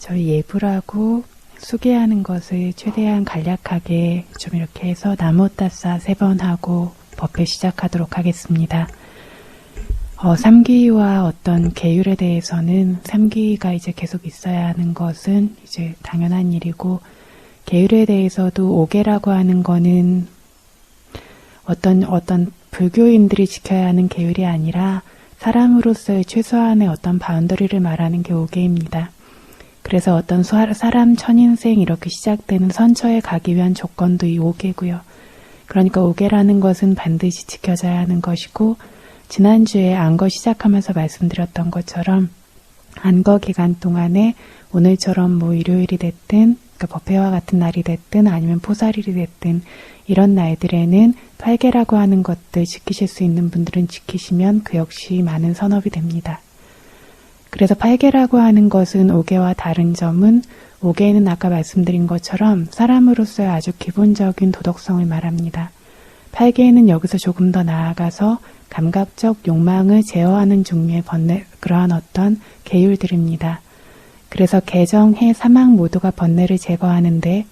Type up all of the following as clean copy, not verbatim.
저희 예불하고 수계하는 것을 최대한 간략하게 좀 이렇게 해서 나무따싸 3번 하고 법회 시작하도록 하겠습니다. 삼귀와 어떤 계율에 대해서는 삼귀가 이제 계속 있어야 하는 것은 이제 당연한 일이고, 계율에 대해서도 오계라고 하는 거는 어떤 불교인들이 지켜야 하는 계율이 아니라 사람으로서의 최소한의 어떤 바운더리를 말하는 게 오계입니다. 그래서 어떤 사람 천인생 이렇게 시작되는 선처에 가기 위한 조건도 이 오계고요. 그러니까 오계라는 것은 반드시 지켜져야 하는 것이고, 지난주에 안거 시작하면서 말씀드렸던 것처럼 안거 기간 동안에 오늘처럼 뭐 일요일이 됐든, 그러니까 법회와 같은 날이 됐든 아니면 포살일이 됐든 이런 날들에는 팔계라고 하는 것들 지키실 수 있는 분들은 지키시면 그 역시 많은 선업이 됩니다. 그래서 팔계라고 하는 것은 오계와 다른 점은, 오계는 아까 말씀드린 것처럼 사람으로서의 아주 기본적인 도덕성을 말합니다. 팔계는 여기서 조금 더 나아가서 감각적 욕망을 제어하는 종류의 그러한 어떤 계율들입니다. 그래서 개정, 해, 사망 모두가 번뇌를 제거하는데,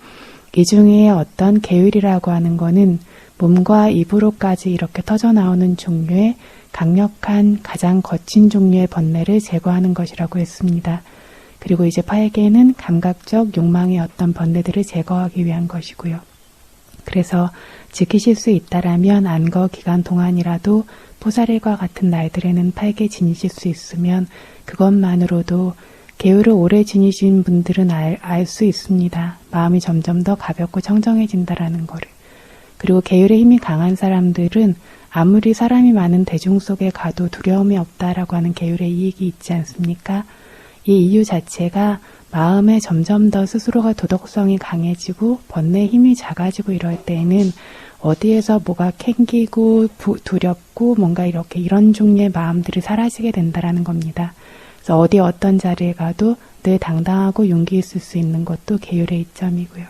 이 중에 어떤 계율이라고 하는 거는 몸과 입으로까지 이렇게 터져나오는 종류의 강력한 가장 거친 종류의 번뇌를 제거하는 것이라고 했습니다. 그리고 이제 팔계는 감각적 욕망의 어떤 번뇌들을 제거하기 위한 것이고요. 그래서 지키실 수 있다라면 안거 기간 동안이라도 포살일과 같은 날들에는 팔계 지니실 수 있으면 그것만으로도 계율을 오래 지니신 분들은 알 수 있습니다. 마음이 점점 더 가볍고 청정해진다라는 거를. 그리고 계율의 힘이 강한 사람들은 아무리 사람이 많은 대중 속에 가도 두려움이 없다라고 하는 계율의 이익이 있지 않습니까? 이 이유 자체가 마음에 점점 더 스스로가 도덕성이 강해지고 번뇌의 힘이 작아지고 이럴 때에는 어디에서 뭐가 캥기고 두렵고 뭔가 이런 종류의 마음들이 사라지게 된다라는 겁니다. 그래서 어디 어떤 자리에 가도 늘 당당하고 용기 있을 수 있는 것도 계율의 이점이고요.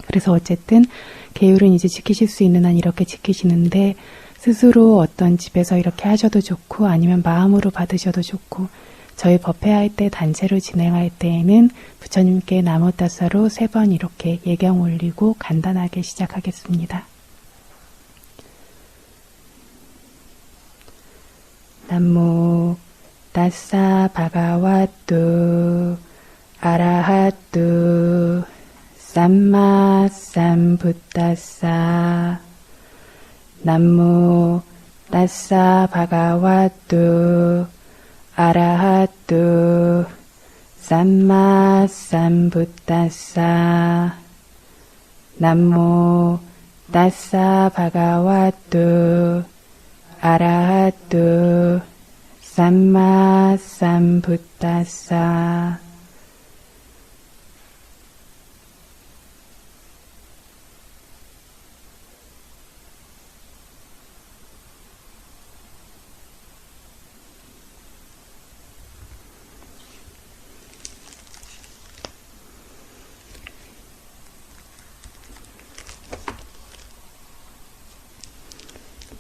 그래서 어쨌든 계율은 이제 지키실 수 있는 한 이렇게 지키시는데, 스스로 어떤 집에서 이렇게 하셔도 좋고 아니면 마음으로 받으셔도 좋고, 저희 법회할 때 단체로 진행할 때에는 부처님께 나무따싸로 3번 이렇게 예경 올리고 간단하게 시작하겠습니다. 나무 따싸 바가와뚜 아라하뚜 삼마 삼붓따싸. 나무 따싸 바가와뚜 아라하뚜 삼마 삼붓따싸. 나무 따싸 바가와뚜 아라하뚜 삼마 삼붓따싸.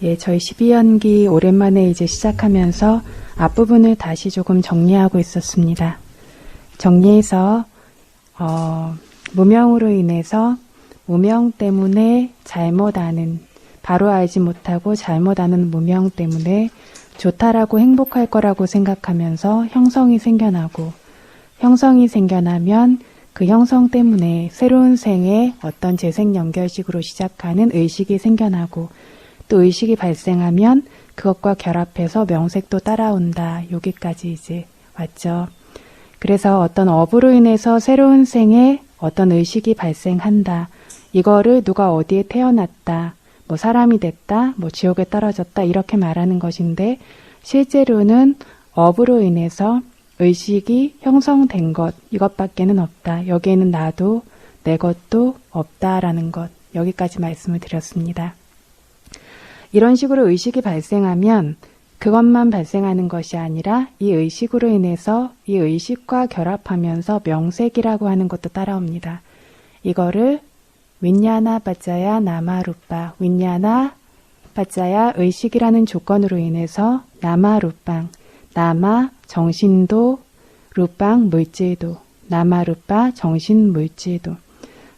예, 저희 12연기 오랜만에 이제 시작하면서 앞부분을 다시 조금 정리하고 있었습니다. 정리해서 무명으로 인해서 무명 때문에 잘못하는, 바로 알지 못하고 잘못하는 무명 때문에 좋다라고 행복할 거라고 생각하면서 형성이 생겨나고, 형성이 생겨나면 그 형성 때문에 새로운 생에 어떤 재생 연결식으로 시작하는 의식이 생겨나고, 또 의식이 발생하면 그것과 결합해서 명색도 따라온다. 여기까지 이제 왔죠. 그래서 어떤 업으로 인해서 새로운 생에 어떤 의식이 발생한다. 이거를 누가 어디에 태어났다, 뭐 사람이 됐다, 뭐 지옥에 떨어졌다 이렇게 말하는 것인데, 실제로는 업으로 인해서 의식이 형성된 것, 이것밖에는 없다. 여기에는 나도 내 것도 없다라는 것, 여기까지 말씀을 드렸습니다. 이런 식으로 의식이 발생하면 그것만 발생하는 것이 아니라 이 의식으로 인해서 이 의식과 결합하면서 명색이라고 하는 것도 따라옵니다. 이거를 윈냐나 빠짜야 나마루빠, 윈냐나 빠짜야 의식이라는 조건으로 인해서 나마루빵, 나마 정신도, 루빵 물질도, 나마루빠, 정신, 물질도.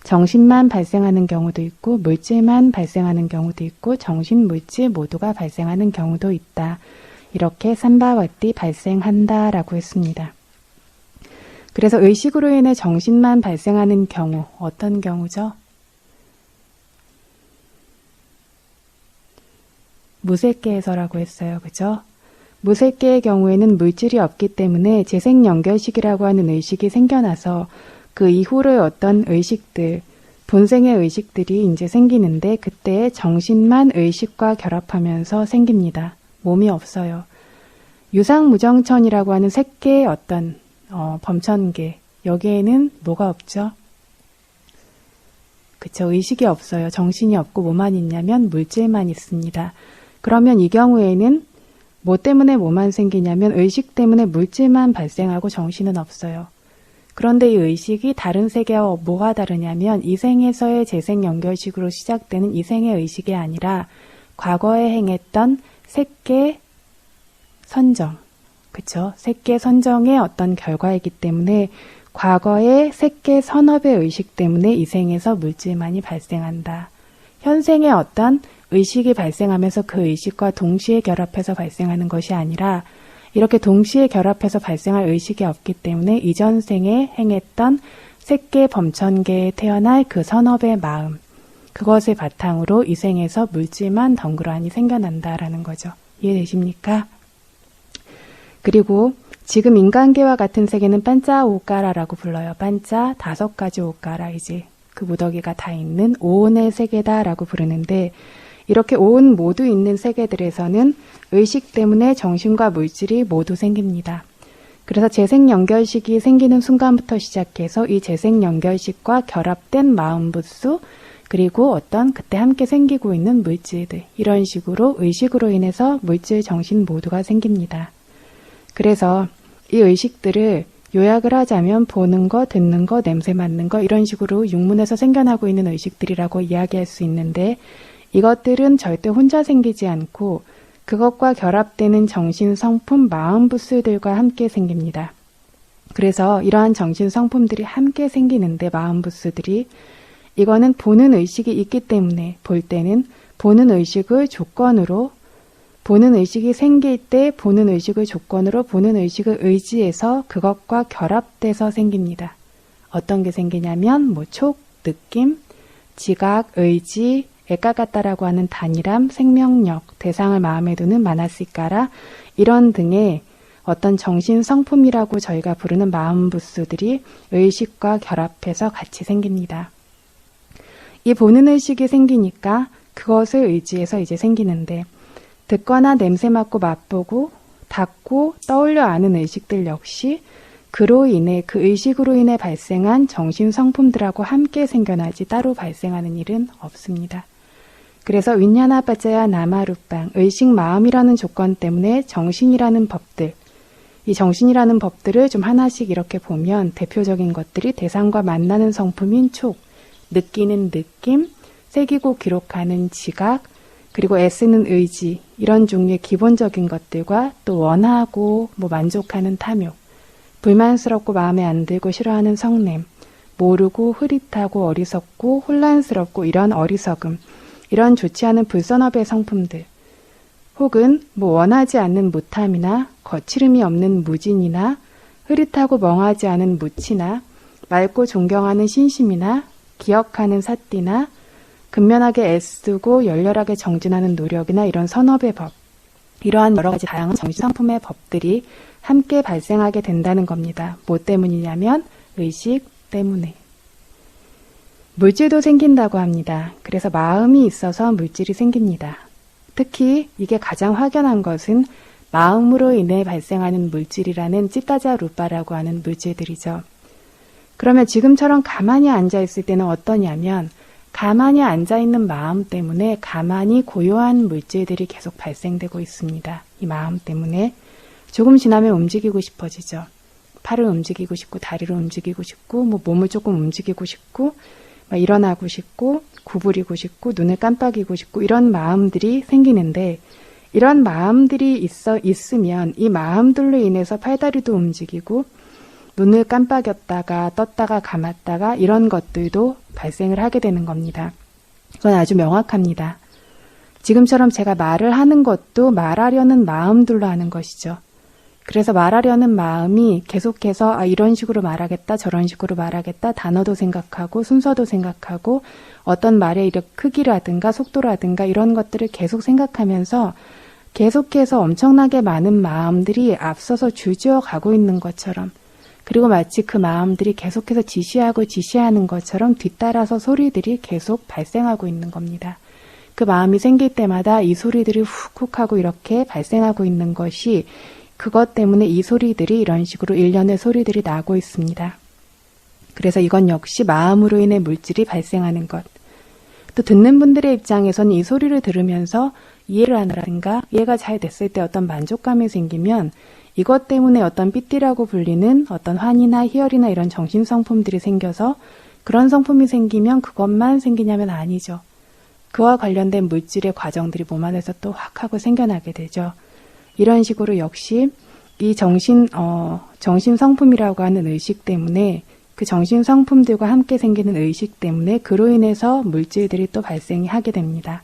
정신만 발생하는 경우도 있고 물질만 발생하는 경우도 있고 정신, 물질 모두가 발생하는 경우도 있다. 이렇게 삼바와띠 발생한다 라고 했습니다. 그래서 의식으로 인해 정신만 발생하는 경우, 어떤 경우죠? 무색계에서라고 했어요. 그죠? 무색계의 경우에는 물질이 없기 때문에 재생연결식이라고 하는 의식이 생겨나서 그 이후로의 어떤 의식들, 본생의 의식들이 이제 생기는데 그때 정신만 의식과 결합하면서 생깁니다. 몸이 없어요. 유상무정천이라고 하는 색계의 어떤 범천계, 여기에는 뭐가 없죠? 그쵸, 의식이 없어요. 정신이 없고 뭐만 있냐면 물질만 있습니다. 그러면 이 경우에는 뭐 때문에 뭐만 생기냐면 의식 때문에 물질만 발생하고 정신은 없어요. 그런데 이 의식이 다른 세계와 뭐가 다르냐면 이생에서의 재생연결식으로 시작되는 이생의 의식이 아니라 과거에 행했던 색계 선정, 그쵸? 색계 선정의 어떤 결과이기 때문에 과거의 색계 선업의 의식 때문에 이생에서 물질만이 발생한다. 현생의 어떤 의식이 발생하면서 그 의식과 동시에 결합해서 발생하는 것이 아니라 이렇게 동시에 결합해서 발생할 의식이 없기 때문에 이전 생에 행했던 색계 범천계에 태어날 그 선업의 마음, 그것을 바탕으로 이 생에서 물질만 덩그러니 생겨난다라는 거죠. 이해되십니까? 그리고 지금 인간계와 같은 세계는 반짜 오까라라고 불러요. 반짜 5가지 오까라, 이제 그 무더기가 다 있는 오온의 세계다라고 부르는데 이렇게 오온 모두 있는 세계들에서는 의식 때문에 정신과 물질이 모두 생깁니다. 그래서 재생연결식이 생기는 순간부터 시작해서 이 재생연결식과 결합된 마음부수 그리고 어떤 그때 함께 생기고 있는 물질들, 이런 식으로 의식으로 인해서 물질, 정신 모두가 생깁니다. 그래서 이 의식들을 요약을 하자면 보는 거, 듣는 거, 냄새 맡는 거 이런 식으로 육문에서 생겨나고 있는 의식들이라고 이야기할 수 있는데 이것들은 절대 혼자 생기지 않고 그것과 결합되는 정신 성품, 마음 부수들과 함께 생깁니다. 그래서 이러한 정신 성품들이 함께 생기는데 마음 부수들이 이거는 보는 의식이 있기 때문에 볼 때는 보는 의식을 조건으로 보는 의식이 생길 때 보는 의식을 조건으로 보는 의식을 의지해서 그것과 결합돼서 생깁니다. 어떤 게 생기냐면 촉, 느낌, 지각, 의지, 에까가따라고 하는 단일함, 생명력, 대상을 마음에 두는 마나시까라 이런 등의 어떤 정신 성품이라고 저희가 부르는 마음 부수들이 의식과 결합해서 같이 생깁니다. 이 보는 의식이 생기니까 그것을 의지해서 이제 생기는데 듣거나 냄새 맡고 맛보고 닿고 떠올려 아는 의식들 역시 그로 인해 그 의식으로 인해 발생한 정신 성품들하고 함께 생겨나지 따로 발생하는 일은 없습니다. 그래서 윈냐나 빠짜야 나마루빵, 의식 마음이라는 조건 때문에 정신이라는 법들, 이 정신이라는 법들을 좀 하나씩 이렇게 보면 대표적인 것들이 대상과 만나는 성품인 촉, 느끼는 느낌, 새기고 기록하는 지각, 그리고 애쓰는 의지, 이런 종류의 기본적인 것들과 또 원하고 만족하는 탐욕, 불만스럽고 마음에 안 들고 싫어하는 성냄, 모르고 흐릿하고 어리석고 혼란스럽고 이런 어리석음, 이런 좋지 않은 불선업의 성품들, 혹은 원하지 않는 무탐이나 거칠음이 없는 무진이나 흐릿하고 멍하지 않은 무치나 맑고 존경하는 신심이나 기억하는 사띠나 근면하게 애쓰고 열렬하게 정진하는 노력이나 이런 선업의 법, 이러한 여러 가지 다양한 정신성품의 법들이 함께 발생하게 된다는 겁니다. 뭐 때문이냐면 의식 때문에. 물질도 생긴다고 합니다. 그래서 마음이 있어서 물질이 생깁니다. 특히 이게 가장 확연한 것은 마음으로 인해 발생하는 물질이라는 찌따자 루빠라고 하는 물질들이죠. 그러면 지금처럼 가만히 앉아있을 때는 어떠냐면 가만히 앉아있는 마음 때문에 가만히 고요한 물질들이 계속 발생되고 있습니다. 이 마음 때문에 조금 지나면 움직이고 싶어지죠. 팔을 움직이고 싶고 다리를 움직이고 싶고 몸을 조금 움직이고 싶고 일어나고 싶고 구부리고 싶고 눈을 깜빡이고 싶고 이런 마음들이 생기는데 이런 마음들이 있으면 이 마음들로 인해서 팔다리도 움직이고 눈을 깜빡였다가 떴다가 감았다가 이런 것들도 발생을 하게 되는 겁니다. 그건 아주 명확합니다. 지금처럼 제가 말을 하는 것도 말하려는 마음들로 하는 것이죠. 그래서 말하려는 마음이 계속해서 이런 식으로 말하겠다, 저런 식으로 말하겠다, 단어도 생각하고 순서도 생각하고 어떤 말의 크기라든가 속도라든가 이런 것들을 계속 생각하면서 계속해서 엄청나게 많은 마음들이 앞서서 줄지어 가고 있는 것처럼, 그리고 마치 그 마음들이 계속해서 지시하는 것처럼 뒤따라서 소리들이 계속 발생하고 있는 겁니다. 그 마음이 생길 때마다 이 소리들이 훅훅 하고 이렇게 발생하고 있는 것이, 그것 때문에 이 소리들이 이런 식으로 일련의 소리들이 나고 있습니다. 그래서 이건 역시 마음으로 인해 물질이 발생하는 것. 또 듣는 분들의 입장에서는 이 소리를 들으면서 이해를 하느라든가 이해가 잘 됐을 때 어떤 만족감이 생기면 이것 때문에 어떤 삐띠라고 불리는 어떤 환이나 희열이나 이런 정신성품들이 생겨서, 그런 성품이 생기면 그것만 생기냐면 아니죠. 그와 관련된 물질의 과정들이 몸 안에서 또 확 하고 생겨나게 되죠. 이런 식으로 역시 이 정신성품이라고 하는 의식 때문에, 그 정신성품들과 함께 생기는 의식 때문에 그로 인해서 물질들이 또 발생이 하게 됩니다.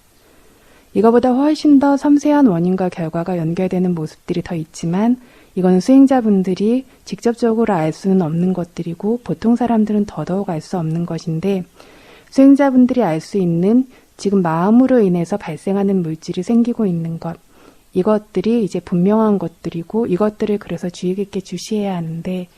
이거보다 훨씬 더 섬세한 원인과 결과가 연결되는 모습들이 더 있지만, 이건 수행자분들이 직접적으로 알 수는 없는 것들이고 보통 사람들은 더더욱 알 수 없는 것인데, 수행자분들이 알 수 있는 지금 마음으로 인해서 발생하는 물질이 생기고 있는 것, 이것들이 이제 분명한 것들이고 이것들을 그래서 주의 깊게 주시해야 하는데,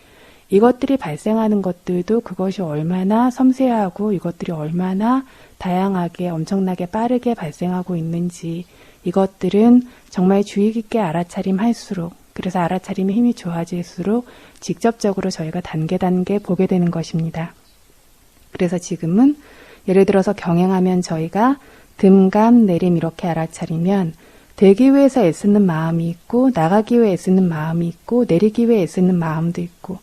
이것들이 발생하는 것들도 그것이 얼마나 섬세하고 이것들이 얼마나 다양하게 엄청나게 빠르게 발생하고 있는지, 이것들은 정말 주의 깊게 알아차림할수록, 그래서 알아차림의 힘이 좋아질수록 직접적으로 저희가 단계 보게 되는 것입니다. 그래서 지금은 예를 들어서 경행하면 저희가 듬, 감, 내림 이렇게 알아차리면 되기 위해서 애쓰는 마음이 있고, 나가기 위해 애쓰는 마음이 있고, 내리기 위해 애쓰는 마음도 있고,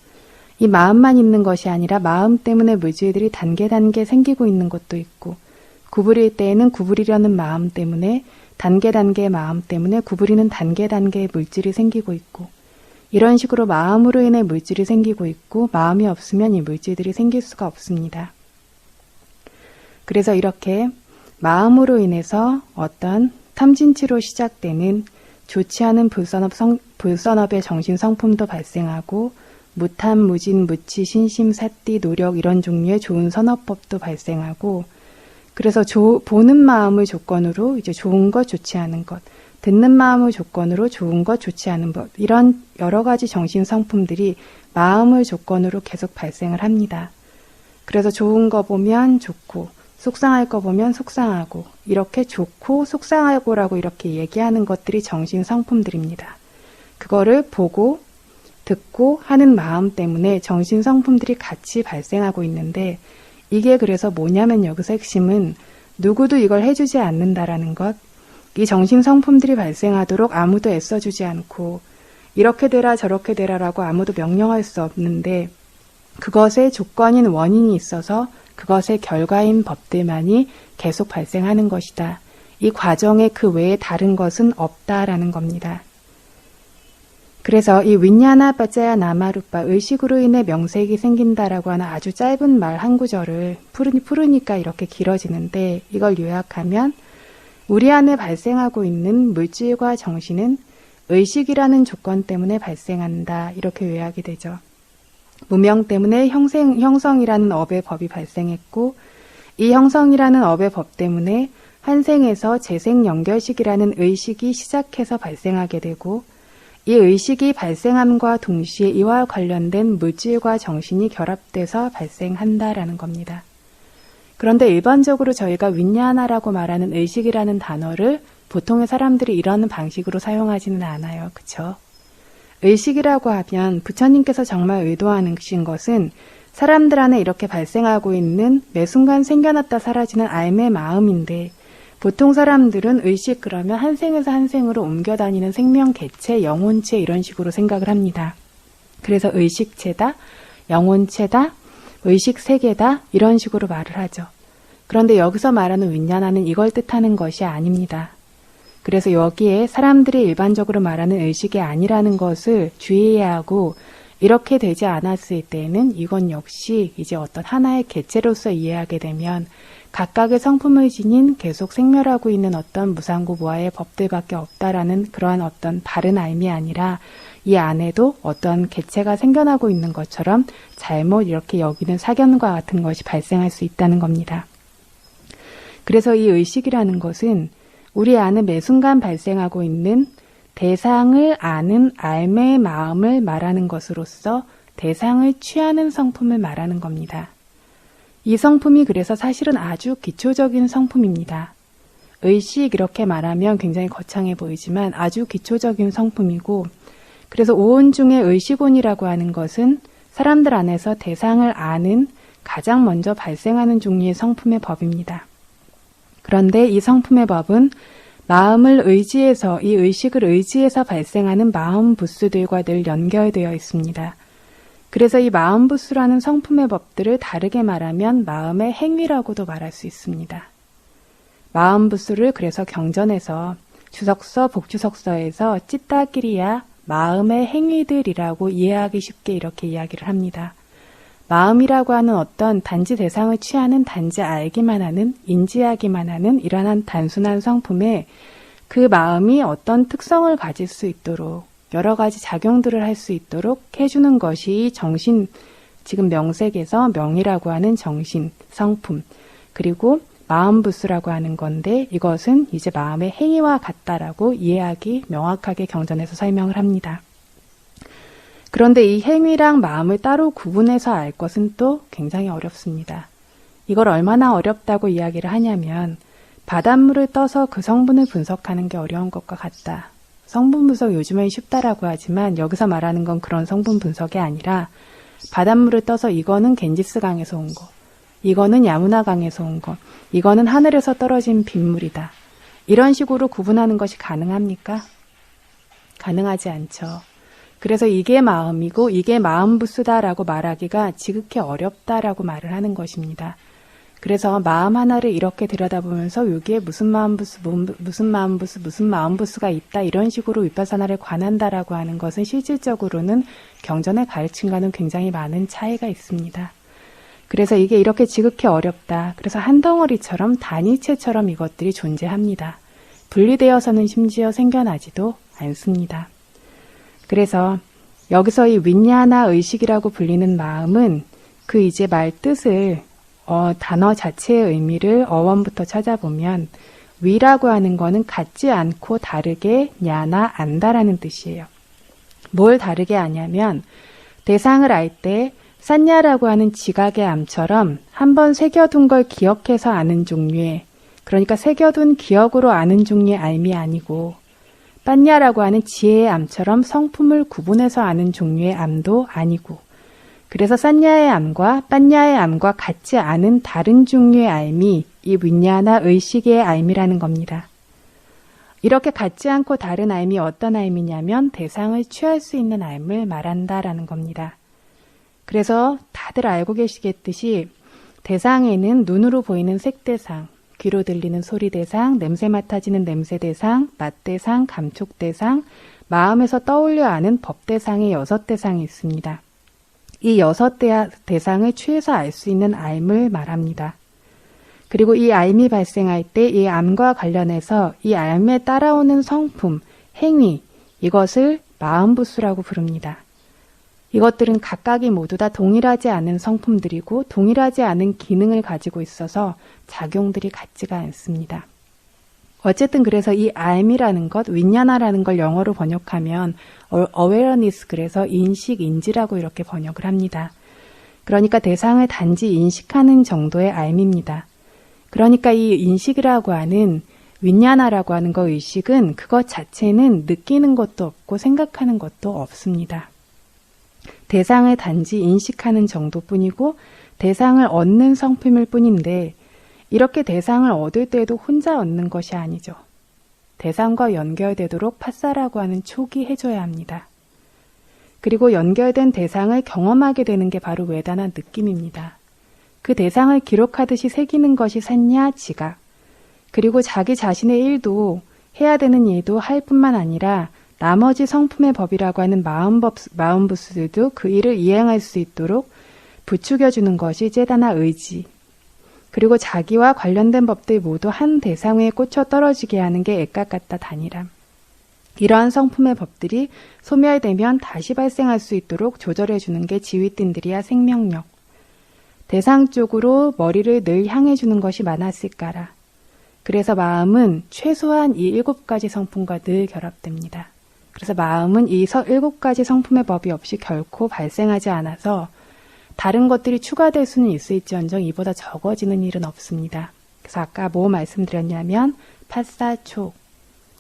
이 마음만 있는 것이 아니라 마음 때문에 물질들이 단계 생기고 있는 것도 있고, 구부릴 때에는 구부리려는 마음 때문에 단계의 마음 때문에 구부리는 단계의 물질이 생기고 있고, 이런 식으로 마음으로 인해 물질이 생기고 있고, 마음이 없으면 이 물질들이 생길 수가 없습니다. 그래서 이렇게 마음으로 인해서 어떤 탐진치로 시작되는 좋지 않은 불선업의 정신성품도 발생하고, 무탐, 무진, 무치, 신심, 사띠, 노력 이런 종류의 좋은 선업법도 발생하고, 그래서 보는 마음을 조건으로 이제 좋은 것, 좋지 않은 것, 듣는 마음을 조건으로 좋은 것, 좋지 않은 것, 이런 여러 가지 정신성품들이 마음을 조건으로 계속 발생을 합니다. 그래서 좋은 거 보면 좋고, 속상할 거 보면 속상하고, 이렇게 좋고 속상하고라고 이렇게 얘기하는 것들이 정신성품들입니다. 그거를 보고 듣고 하는 마음 때문에 정신성품들이 같이 발생하고 있는데, 이게 그래서 뭐냐면 여기서 핵심은 누구도 이걸 해주지 않는다라는 것, 이 정신성품들이 발생하도록 아무도 애써주지 않고 이렇게 되라 저렇게 되라라고 아무도 명령할 수 없는데, 그것의 조건인 원인이 있어서 그것의 결과인 법들만이 계속 발생하는 것이다. 이 과정에 그 외에 다른 것은 없다라는 겁니다. 그래서 이 윈야나 빠짜야 나마루빠, 의식으로 인해 명색이 생긴다라고 하는 아주 짧은 말 한 구절을 풀으니까 이렇게 길어지는데, 이걸 요약하면 우리 안에 발생하고 있는 물질과 정신은 의식이라는 조건 때문에 발생한다, 이렇게 요약이 되죠. 무명 때문에 형성이라는 업의 법이 발생했고, 이 형성이라는 업의 법 때문에 환생에서 재생 연결식이라는 의식이 시작해서 발생하게 되고, 이 의식이 발생함과 동시에 이와 관련된 물질과 정신이 결합돼서 발생한다라는 겁니다. 그런데 일반적으로 저희가 윈야나라고 말하는 의식이라는 단어를 보통의 사람들이 이런 방식으로 사용하지는 않아요. 그쵸? 의식이라고 하면 부처님께서 정말 의도하신 것은 사람들 안에 이렇게 발생하고 있는 매 순간 생겨났다 사라지는 알매 마음인데, 보통 사람들은 의식 그러면 한 생에서 한 생으로 옮겨 다니는 생명 개체, 영혼체 이런 식으로 생각을 합니다. 그래서 의식체다, 영혼체다, 의식 세계다 이런 식으로 말을 하죠. 그런데 여기서 말하는 윈야나는 이걸 뜻하는 것이 아닙니다. 그래서 여기에 사람들이 일반적으로 말하는 의식이 아니라는 것을 주의해야 하고, 이렇게 되지 않았을 때에는 이건 역시 이제 어떤 하나의 개체로서 이해하게 되면 각각의 성품을 지닌 계속 생멸하고 있는 어떤 무상고무화의 법들밖에 없다라는 그러한 어떤 바른 알미 아니라 이 안에도 어떤 개체가 생겨나고 있는 것처럼 잘못 이렇게 여기는 사견과 같은 것이 발생할 수 있다는 겁니다. 그래서 이 의식이라는 것은 우리 안에 매 순간 발생하고 있는 대상을 아는 알매의 마음을 말하는 것으로서 대상을 취하는 성품을 말하는 겁니다. 이 성품이 그래서 사실은 아주 기초적인 성품입니다. 의식 이렇게 말하면 굉장히 거창해 보이지만 아주 기초적인 성품이고 그래서 오온 중에 의식온이라고 하는 것은 사람들 안에서 대상을 아는 가장 먼저 발생하는 종류의 성품의 법입니다. 그런데 이 성품의 법은 마음을 의지해서 이 의식을 의지해서 발생하는 마음 부수들과 늘 연결되어 있습니다. 그래서 이 마음 부수라는 성품의 법들을 다르게 말하면 마음의 행위라고도 말할 수 있습니다. 마음 부수를 그래서 경전에서 주석서, 복주석서에서 찌따끼리야 마음의 행위들이라고 이해하기 쉽게 이렇게 이야기를 합니다. 마음이라고 하는 어떤 단지 대상을 취하는 단지 알기만 하는 인지하기만 하는 이러한 단순한 성품에 그 마음이 어떤 특성을 가질 수 있도록 여러 가지 작용들을 할 수 있도록 해주는 것이 정신, 지금 명색에서 명이라고 하는 정신, 성품, 그리고 마음부수라고 하는 건데 이것은 이제 마음의 행위와 같다라고 이해하기 명확하게 경전에서 설명을 합니다. 그런데 이 행위랑 마음을 따로 구분해서 알 것은 또 굉장히 어렵습니다. 이걸 얼마나 어렵다고 이야기를 하냐면 바닷물을 떠서 그 성분을 분석하는 게 어려운 것과 같다. 성분 분석 요즘엔 쉽다라고 하지만 여기서 말하는 건 그런 성분 분석이 아니라 바닷물을 떠서 이거는 겐지스강에서 온 거, 이거는 야무나강에서 온 거, 이거는 하늘에서 떨어진 빗물이다. 이런 식으로 구분하는 것이 가능합니까? 가능하지 않죠. 그래서 이게 마음이고 이게 마음부수다라고 말하기가 지극히 어렵다라고 말을 하는 것입니다. 그래서 마음 하나를 이렇게 들여다보면서 여기에 무슨 마음부수, 무슨 마음부수, 무슨 마음부수가 있다 이런 식으로 윗바사나를 관한다라고 하는 것은 실질적으로는 경전의 가르침과는 굉장히 많은 차이가 있습니다. 그래서 이게 이렇게 지극히 어렵다. 그래서 한 덩어리처럼 단일체처럼 이것들이 존재합니다. 분리되어서는 심지어 생겨나지도 않습니다. 그래서 여기서 이 윈야나 의식이라고 불리는 마음은 그 이제 말 뜻을 단어 자체의 의미를 어원부터 찾아보면 위라고 하는 거는 같지 않고 다르게 냐나 안다라는 뜻이에요. 뭘 다르게 아냐면 대상을 알 때 산냐라고 하는 지각의 암처럼 한번 새겨둔 걸 기억해서 아는 종류의 그러니까 새겨둔 기억으로 아는 종류의 알미 아니고 빤냐라고 하는 지혜의 암처럼 성품을 구분해서 아는 종류의 암도 아니고 그래서 산냐의 암과 빤냐의 암과 같지 않은 다른 종류의 알미, 이 윈야나 의식의 알미라는 겁니다. 이렇게 같지 않고 다른 알미 어떤 알미냐면 대상을 취할 수 있는 알을 말한다라는 겁니다. 그래서 다들 알고 계시겠듯이 대상에는 눈으로 보이는 색대상, 귀로 들리는 소리대상, 냄새 맡아지는 냄새대상, 맛대상, 감촉대상, 마음에서 떠올려 아는 법대상의 6대상이 있습니다. 이 6대상을 취해서 알 수 있는 암을 말합니다. 그리고 이 암이 발생할 때 이 암과 관련해서 이 암에 따라오는 성품, 행위, 이것을 마음부수라고 부릅니다. 이것들은 각각이 모두 다 동일하지 않은 성품들이고 동일하지 않은 기능을 가지고 있어서 작용들이 같지가 않습니다. 어쨌든 그래서 이 암이라는 것, 윈야나라는 걸 영어로 번역하면 awareness, 그래서 인식, 인지라고 이렇게 번역을 합니다. 그러니까 대상을 단지 인식하는 정도의 암입니다. 그러니까 이 인식이라고 하는 윈야나라고 하는 거 의식은 그것 자체는 느끼는 것도 없고 생각하는 것도 없습니다. 대상을 단지 인식하는 정도뿐이고 대상을 얻는 성품일 뿐인데 이렇게 대상을 얻을 때에도 혼자 얻는 것이 아니죠. 대상과 연결되도록 파사라고 하는 촉이 해줘야 합니다. 그리고 연결된 대상을 경험하게 되는 게 바로 외단한 느낌입니다. 그 대상을 기록하듯이 새기는 것이 산냐, 지각. 그리고 자기 자신의 일도 해야 되는 일도 할 뿐만 아니라 나머지 성품의 법이라고 하는 마음부스들도 그 일을 이행할 수 있도록 부추겨주는 것이 제다나 의지. 그리고 자기와 관련된 법들 모두 한 대상에 꽂혀 떨어지게 하는 게 액각같다 단일함. 이러한 성품의 법들이 소멸되면 다시 발생할 수 있도록 조절해주는 게 지휘띠들이야 생명력. 대상 쪽으로 머리를 늘 향해주는 것이 많았을까라. 그래서 마음은 최소한 이 7가지 성품과 늘 결합됩니다. 그래서 마음은 이 7가지 성품의 법이 없이 결코 발생하지 않아서 다른 것들이 추가될 수는 있을지언정 이보다 적어지는 일은 없습니다. 그래서 아까 뭐 말씀드렸냐면 파사촉,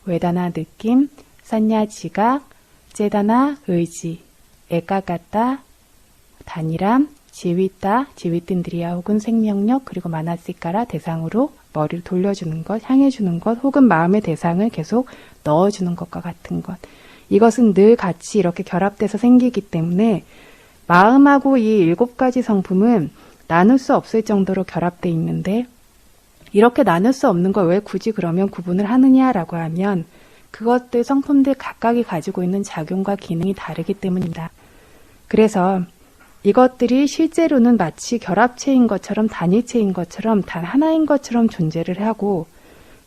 외다나 느낌, 산야 지각, 제다나 의지, 에까가따, 단일함, 지위따, 지위뜬드리아 혹은 생명력, 그리고 마나시까라 대상으로 머리를 돌려주는 것, 향해주는 것, 혹은 마음의 대상을 계속 넣어주는 것과 같은 것. 이것은 늘 같이 이렇게 결합돼서 생기기 때문에 마음하고 이 7가지 성품은 나눌 수 없을 정도로 결합돼 있는데 이렇게 나눌 수 없는 걸 왜 굳이 그러면 구분을 하느냐라고 하면 그것들 성품들 각각이 가지고 있는 작용과 기능이 다르기 때문입니다. 그래서 이것들이 실제로는 마치 결합체인 것처럼 단일체인 것처럼 단 하나인 것처럼 존재를 하고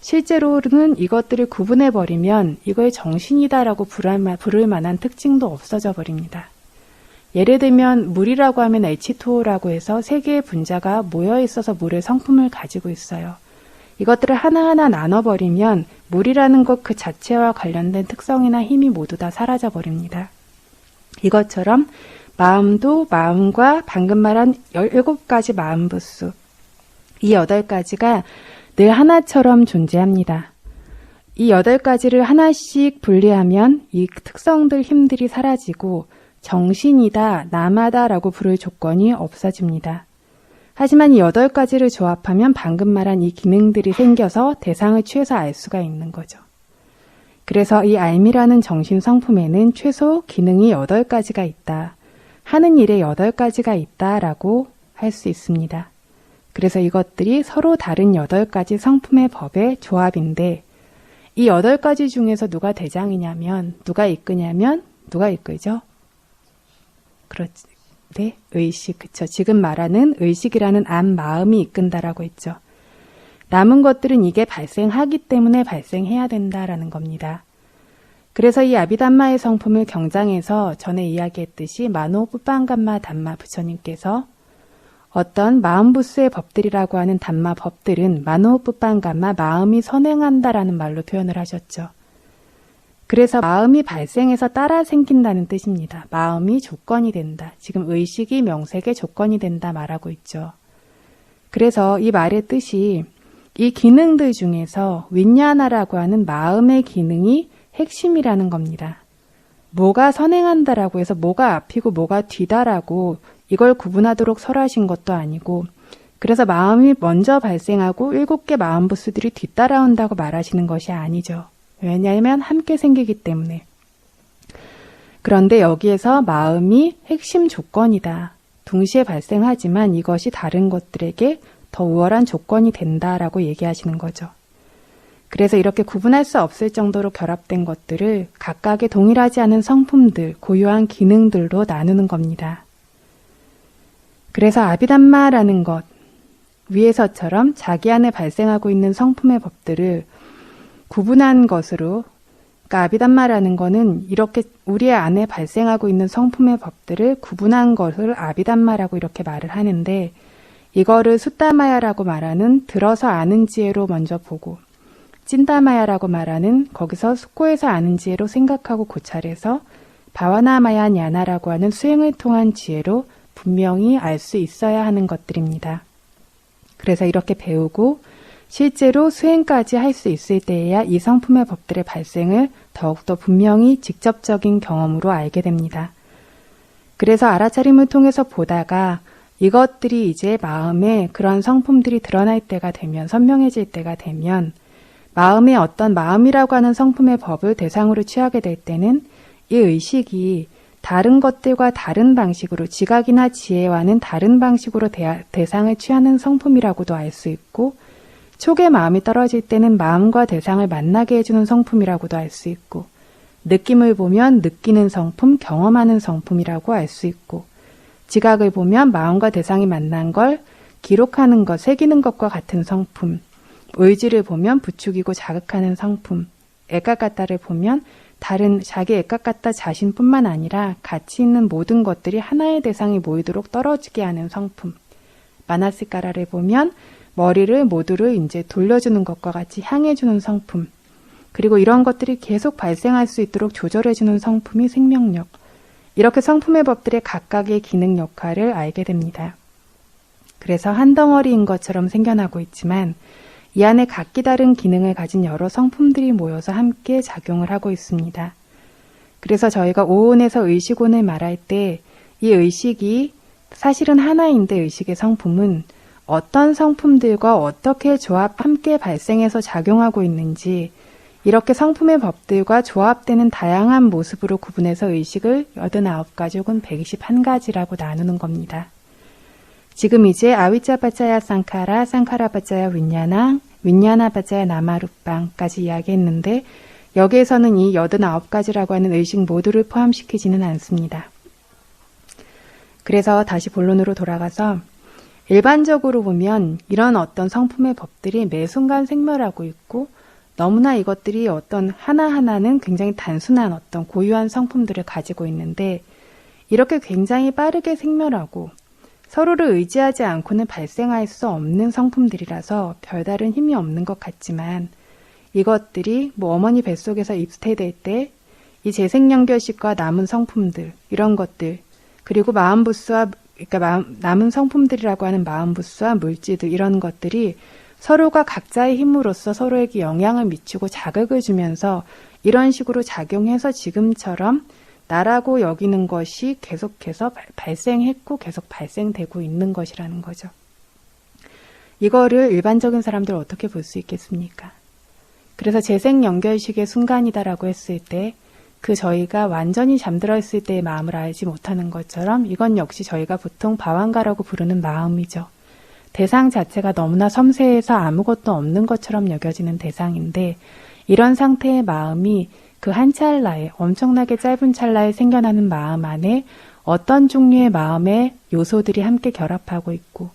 실제로는 이것들을 구분해버리면 이걸 정신이다라고 부를 만한 특징도 없어져 버립니다. 예를 들면 물이라고 하면 H2O라고 해서 3개의 분자가 모여 있어서 물의 성품을 가지고 있어요. 이것들을 하나하나 나눠버리면 물이라는 것 그 자체와 관련된 특성이나 힘이 모두 다 사라져 버립니다. 이것처럼 마음도 마음과 방금 말한 17가지 마음부수, 이 8가지가 늘 하나처럼 존재합니다. 이 8가지를 하나씩 분리하면 이 특성들, 힘들이 사라지고 정신이다, 나마다라고 부를 조건이 없어집니다. 하지만 이 8가지를 조합하면 방금 말한 이 기능들이 생겨서 대상을 취해서 알 수가 있는 거죠. 그래서 이 알미라는 정신 성품에는 최소 기능이 8가지가 있다. 하는 일에 8가지가 있다라고 할 수 있습니다. 그래서 이것들이 서로 다른 8가지 성품의 법의 조합인데 이 8가지 중에서 누가 대장이냐면 누가 이끄냐면 누가 이끌죠? 그렇지. 네, 의식. 그쵸. 지금 말하는 의식이라는 안 마음이 이끈다라고 했죠. 남은 것들은 이게 발생하기 때문에 발생해야 된다라는 겁니다. 그래서 이 아비담마의 성품을 경장에서 전에 이야기했듯이 마노 뿌빵감마 담마 부처님께서 어떤 마음부수의 법들이라고 하는 담마 법들은 마노 뿌빵감마 마음이 선행한다라는 말로 표현을 하셨죠. 그래서 마음이 발생해서 따라 생긴다는 뜻입니다. 마음이 조건이 된다. 지금 의식이 명색의 조건이 된다 말하고 있죠. 그래서 이 말의 뜻이 이 기능들 중에서 윈야나라고 하는 마음의 기능이 핵심이라는 겁니다. 뭐가 선행한다라고 해서 뭐가 앞이고 뭐가 뒤다라고 이걸 구분하도록 설하신 것도 아니고 그래서 마음이 먼저 발생하고 7개 마음부수들이 뒤따라온다고 말하시는 것이 아니죠. 왜냐하면 함께 생기기 때문에. 그런데 여기에서 마음이 핵심 조건이다. 동시에 발생하지만 이것이 다른 것들에게 더 우월한 조건이 된다라고 얘기하시는 거죠. 그래서 이렇게 구분할 수 없을 정도로 결합된 것들을 각각의 동일하지 않은 성품들, 고유한 기능들로 나누는 겁니다. 그래서 아비담마라는 것, 위에서처럼 자기 안에 발생하고 있는 성품의 법들을 구분한 것으로, 그러니까 아비담마라는 거는 이렇게 우리 안에 발생하고 있는 성품의 법들을 구분한 것을 아비담마라고 이렇게 말을 하는데 이거를 숫다마야라고 말하는 들어서 아는 지혜로 먼저 보고 찐다마야라고 말하는 거기서 숙고해서 아는 지혜로 생각하고 고찰해서 바와나마야 냐나라고 하는 수행을 통한 지혜로 분명히 알 수 있어야 하는 것들입니다. 그래서 이렇게 배우고 실제로 수행까지 할 수 있을 때에야 이 성품의 법들의 발생을 더욱더 분명히 직접적인 경험으로 알게 됩니다. 그래서 알아차림을 통해서 보다가 이것들이 이제 마음에 그런 성품들이 드러날 때가 되면 선명해질 때가 되면 마음에 어떤 마음이라고 하는 성품의 법을 대상으로 취하게 될 때는 이 의식이 다른 것들과 다른 방식으로 지각이나 지혜와는 다른 방식으로 대상을 취하는 성품이라고도 알 수 있고 촉의 마음이 떨어질 때는 마음과 대상을 만나게 해주는 성품이라고도 알 수 있고 느낌을 보면 느끼는 성품, 경험하는 성품이라고 알 수 있고, 지각을 보면 마음과 대상이 만난 걸 기록하는 것, 새기는 것과 같은 성품, 의지를 보면 부추기고 자극하는 성품, 에까까따를 보면 다른 자기 에까까따 자신뿐만 아니라 가치 있는 모든 것들이 하나의 대상이 모이도록 떨어지게 하는 성품, 마나시까라를 보면 머리를 모두를 이제 돌려주는 것과 같이 향해주는 성품, 그리고 이런 것들이 계속 발생할 수 있도록 조절해주는 성품이 생명력. 이렇게 성품의 법들의 각각의 기능 역할을 알게 됩니다. 그래서 한 덩어리인 것처럼 생겨나고 있지만 이 안에 각기 다른 기능을 가진 여러 성품들이 모여서 함께 작용을 하고 있습니다. 그래서 저희가 오온에서 의식온을 말할 때 이 의식이 사실은 하나인데 의식의 성품은 어떤 성품들과 어떻게 조합 함께 발생해서 작용하고 있는지 이렇게 성품의 법들과 조합되는 다양한 모습으로 구분해서 의식을 89가지 혹은 121가지라고 나누는 겁니다. 지금 이제 아위짜바짜야 상카라, 상카라바짜야 윈냐나, 윈냐나바짜야 나마루빵까지 이야기했는데 여기에서는 이 89가지라고 하는 의식 모두를 포함시키지는 않습니다. 그래서 다시 본론으로 돌아가서 일반적으로 보면 이런 어떤 성품의 법들이 매 순간 생멸하고 있고 너무나 이것들이 어떤 하나하나는 굉장히 단순한 어떤 고유한 성품들을 가지고 있는데 이렇게 굉장히 빠르게 생멸하고 서로를 의지하지 않고는 발생할 수 없는 성품들이라서 별다른 힘이 없는 것 같지만 이것들이 어머니 뱃속에서 입퇴될 때 이 재생연결식과 남은 성품들 이런 것들 그리고 마음부스와 그러니까 남은 성품들이라고 하는 마음부스와 물질들 이런 것들이 서로가 각자의 힘으로써 서로에게 영향을 미치고 자극을 주면서 이런 식으로 작용해서 지금처럼 나라고 여기는 것이 계속해서 발생했고 계속 발생되고 있는 것이라는 거죠. 이거를 일반적인 사람들 어떻게 볼 수 있겠습니까? 그래서 재생연결식의 순간이다라고 했을 때 그 저희가 완전히 잠들어 있을 때의 마음을 알지 못하는 것처럼 이건 역시 저희가 보통 방황가라고 부르는 마음이죠. 대상 자체가 너무나 섬세해서 아무것도 없는 것처럼 여겨지는 대상인데 이런 상태의 마음이 그 한 찰나에 엄청나게 짧은 찰나에 생겨나는 마음 안에 어떤 종류의 마음의 요소들이 함께 결합하고 있고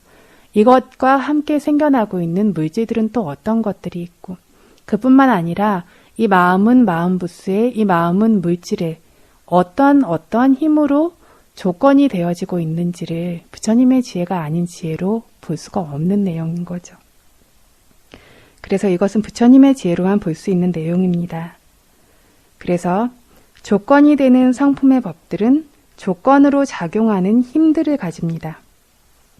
이것과 함께 생겨나고 있는 물질들은 또 어떤 것들이 있고 그뿐만 아니라 이 마음은 마음부스에 이 마음은 물질에 어떤 힘으로 조건이 되어지고 있는지를 부처님의 지혜가 아닌 지혜로 볼 수가 없는 내용인 거죠. 그래서 이것은 부처님의 지혜로만 볼 수 있는 내용입니다. 그래서 조건이 되는 성품의 법들은 조건으로 작용하는 힘들을 가집니다.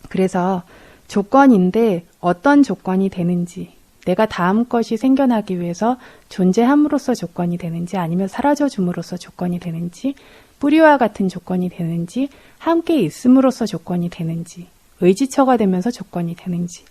그래서 조건인데 어떤 조건이 되는지 내가 다음 것이 생겨나기 위해서 존재함으로써 조건이 되는지 아니면 사라져줌으로써 조건이 되는지 뿌리와 같은 조건이 되는지 함께 있음으로써 조건이 되는지 의지처가 되면서 조건이 되는지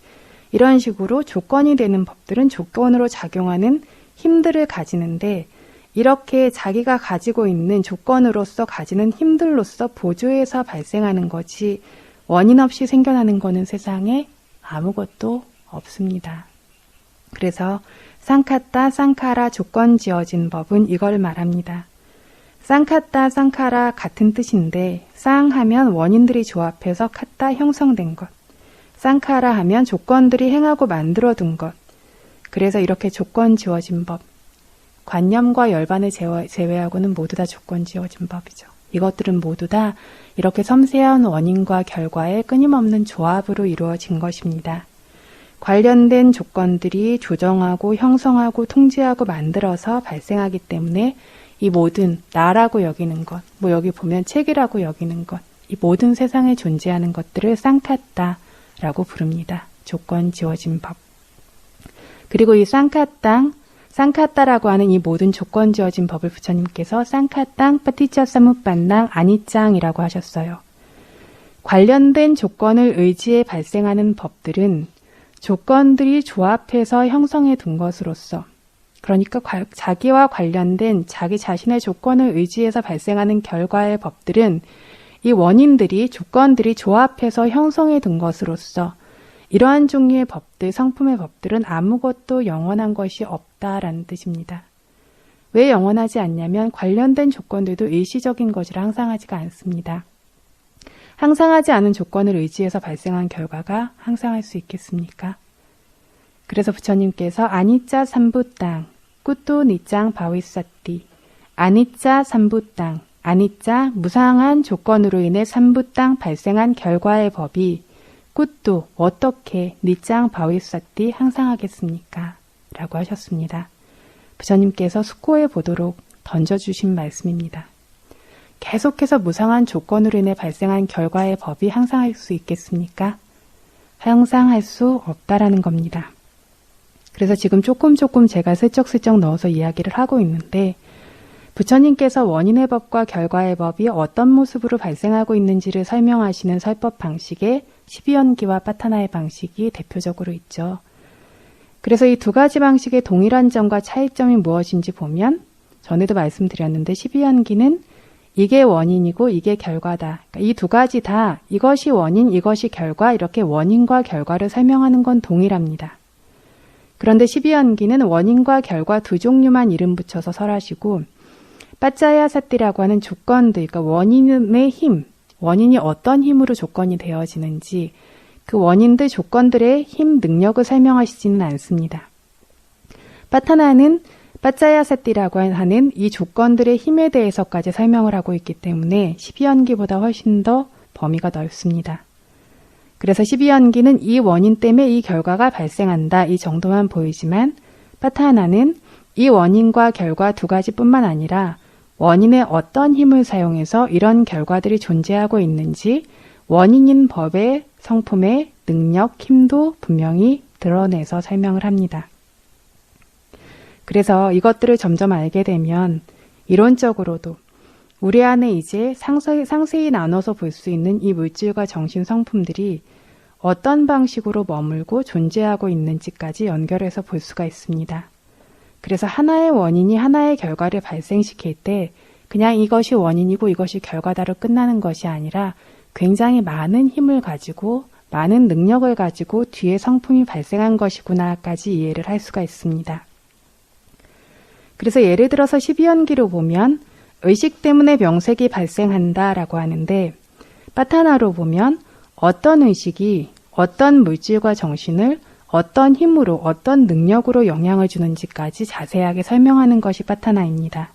이런 식으로 조건이 되는 법들은 조건으로 작용하는 힘들을 가지는데 이렇게 자기가 가지고 있는 조건으로서 가지는 힘들로서 보조해서 발생하는 것이 원인 없이 생겨나는 것은 세상에 아무것도 없습니다. 그래서 쌍카따, 쌍카라 조건 지어진 법은 이걸 말합니다. 쌍카따, 쌍카라 같은 뜻인데 쌍하면 원인들이 조합해서 카따 형성된 것, 쌍카라 하면 조건들이 행하고 만들어둔 것. 그래서 이렇게 조건 지어진 법, 관념과 열반을 제외하고는 모두 다 조건 지어진 법이죠. 이것들은 모두 다 이렇게 섬세한 원인과 결과의 끊임없는 조합으로 이루어진 것입니다. 관련된 조건들이 조정하고 형성하고 통제하고 만들어서 발생하기 때문에 이 모든 나라고 여기는 것, 여기 보면 책이라고 여기는 것, 이 모든 세상에 존재하는 것들을 쌍카따라고 부릅니다. 조건 지어진 법. 그리고 이 쌍카따라고 하는 이 모든 조건 지어진 법을 부처님께서 쌍카땅 파티차사무빤낭 아니짱이라고 하셨어요. 관련된 조건을 의지해 발생하는 법들은 조건들이 조합해서 형성해 둔 것으로서 그러니까 자기와 관련된 자기 자신의 조건을 의지해서 발생하는 결과의 법들은 이 원인들이 조건들이 조합해서 형성해 둔 것으로서 이러한 종류의 법들, 성품의 법들은 아무것도 영원한 것이 없다라는 뜻입니다. 왜 영원하지 않냐면 관련된 조건들도 일시적인 것이라 항상하지가 않습니다. 항상하지 않은 조건을 의지해서 발생한 결과가 항상할 수 있겠습니까? 그래서 부처님께서 아니짜 삼부땅, 꾸또 니짱 바위사띠, 아니짜 삼부땅, 아니짜 무상한 조건으로 인해 삼부땅 발생한 결과의 법이 꾸또 어떻게 니짱 바위사띠 항상하겠습니까? 라고 하셨습니다. 부처님께서 숙고해 보도록 던져주신 말씀입니다. 계속해서 무상한 조건으로 인해 발생한 결과의 법이 항상할 수 있겠습니까? 항상할 수 없다라는 겁니다. 그래서 지금 조금 제가 슬쩍슬쩍 넣어서 이야기를 하고 있는데 부처님께서 원인의 법과 결과의 법이 어떤 모습으로 발생하고 있는지를 설명하시는 설법 방식에 12연기와 파타나의 방식이 대표적으로 있죠. 그래서 이 두 가지 방식의 동일한 점과 차이점이 무엇인지 보면 전에도 말씀드렸는데 12연기는 이게 원인이고 이게 결과다. 그러니까 이 두 가지 다 이것이 원인, 이것이 결과 이렇게 원인과 결과를 설명하는 건 동일합니다. 그런데 12연기는 원인과 결과 두 종류만 이름 붙여서 설하시고 빠짜야 사띠라고 하는 조건들, 그러니까 원인의 힘, 원인이 어떤 힘으로 조건이 되어지는지 그 원인들, 조건들의 힘, 능력을 설명하시지는 않습니다. 파타나는 빠짜야 사띠라고 하는 이 조건들의 힘에 대해서까지 설명을 하고 있기 때문에 12연기보다 훨씬 더 범위가 넓습니다. 그래서 12연기는 이 원인 때문에 이 결과가 발생한다 이 정도만 보이지만 파타나는 이 원인과 결과 두 가지뿐만 아니라 원인의 어떤 힘을 사용해서 이런 결과들이 존재하고 있는지 원인인 법의 성품의 능력, 힘도 분명히 드러내서 설명을 합니다. 그래서 이것들을 점점 알게 되면 이론적으로도 우리 안에 이제 상세히 나눠서 볼 수 있는 이 물질과 정신 성품들이 어떤 방식으로 머물고 존재하고 있는지까지 연결해서 볼 수가 있습니다. 그래서 하나의 원인이 하나의 결과를 발생시킬 때 그냥 이것이 원인이고 이것이 결과다로 끝나는 것이 아니라 굉장히 많은 힘을 가지고 많은 능력을 가지고 뒤에 성품이 발생한 것이구나까지 이해를 할 수가 있습니다. 그래서 예를 들어서 12연기로 보면 의식 때문에 명색이 발생한다라고 하는데 파타나로 보면 어떤 의식이 어떤 물질과 정신을 어떤 힘으로 어떤 능력으로 영향을 주는지까지 자세하게 설명하는 것이 파타나입니다.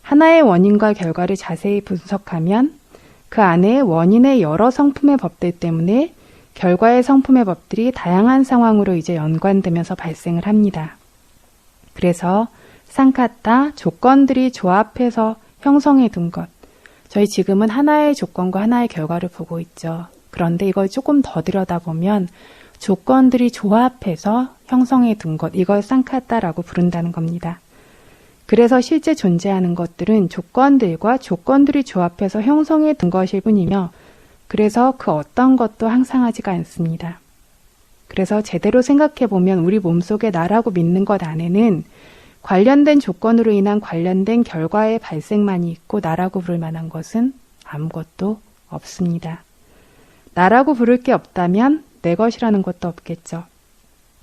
하나의 원인과 결과를 자세히 분석하면 그 안에 원인의 여러 성품의 법들 때문에 결과의 성품의 법들이 다양한 상황으로 이제 연관되면서 발생을 합니다. 그래서 상카타, 조건들이 조합해서 형성해 둔 것. 저희 지금은 하나의 조건과 하나의 결과를 보고 있죠. 그런데 이걸 조금 더 들여다보면 조건들이 조합해서 형성해 둔 것, 이걸 상카타라고 부른다는 겁니다. 그래서 실제 존재하는 것들은 조건들과 조건들이 조합해서 형성해 둔 것일 뿐이며 그래서 그 어떤 것도 항상하지가 않습니다. 그래서 제대로 생각해 보면 우리 몸속에 나라고 믿는 것 안에는 관련된 조건으로 인한 관련된 결과의 발생만이 있고 나라고 부를 만한 것은 아무것도 없습니다. 나라고 부를 게 없다면 내 것이라는 것도 없겠죠.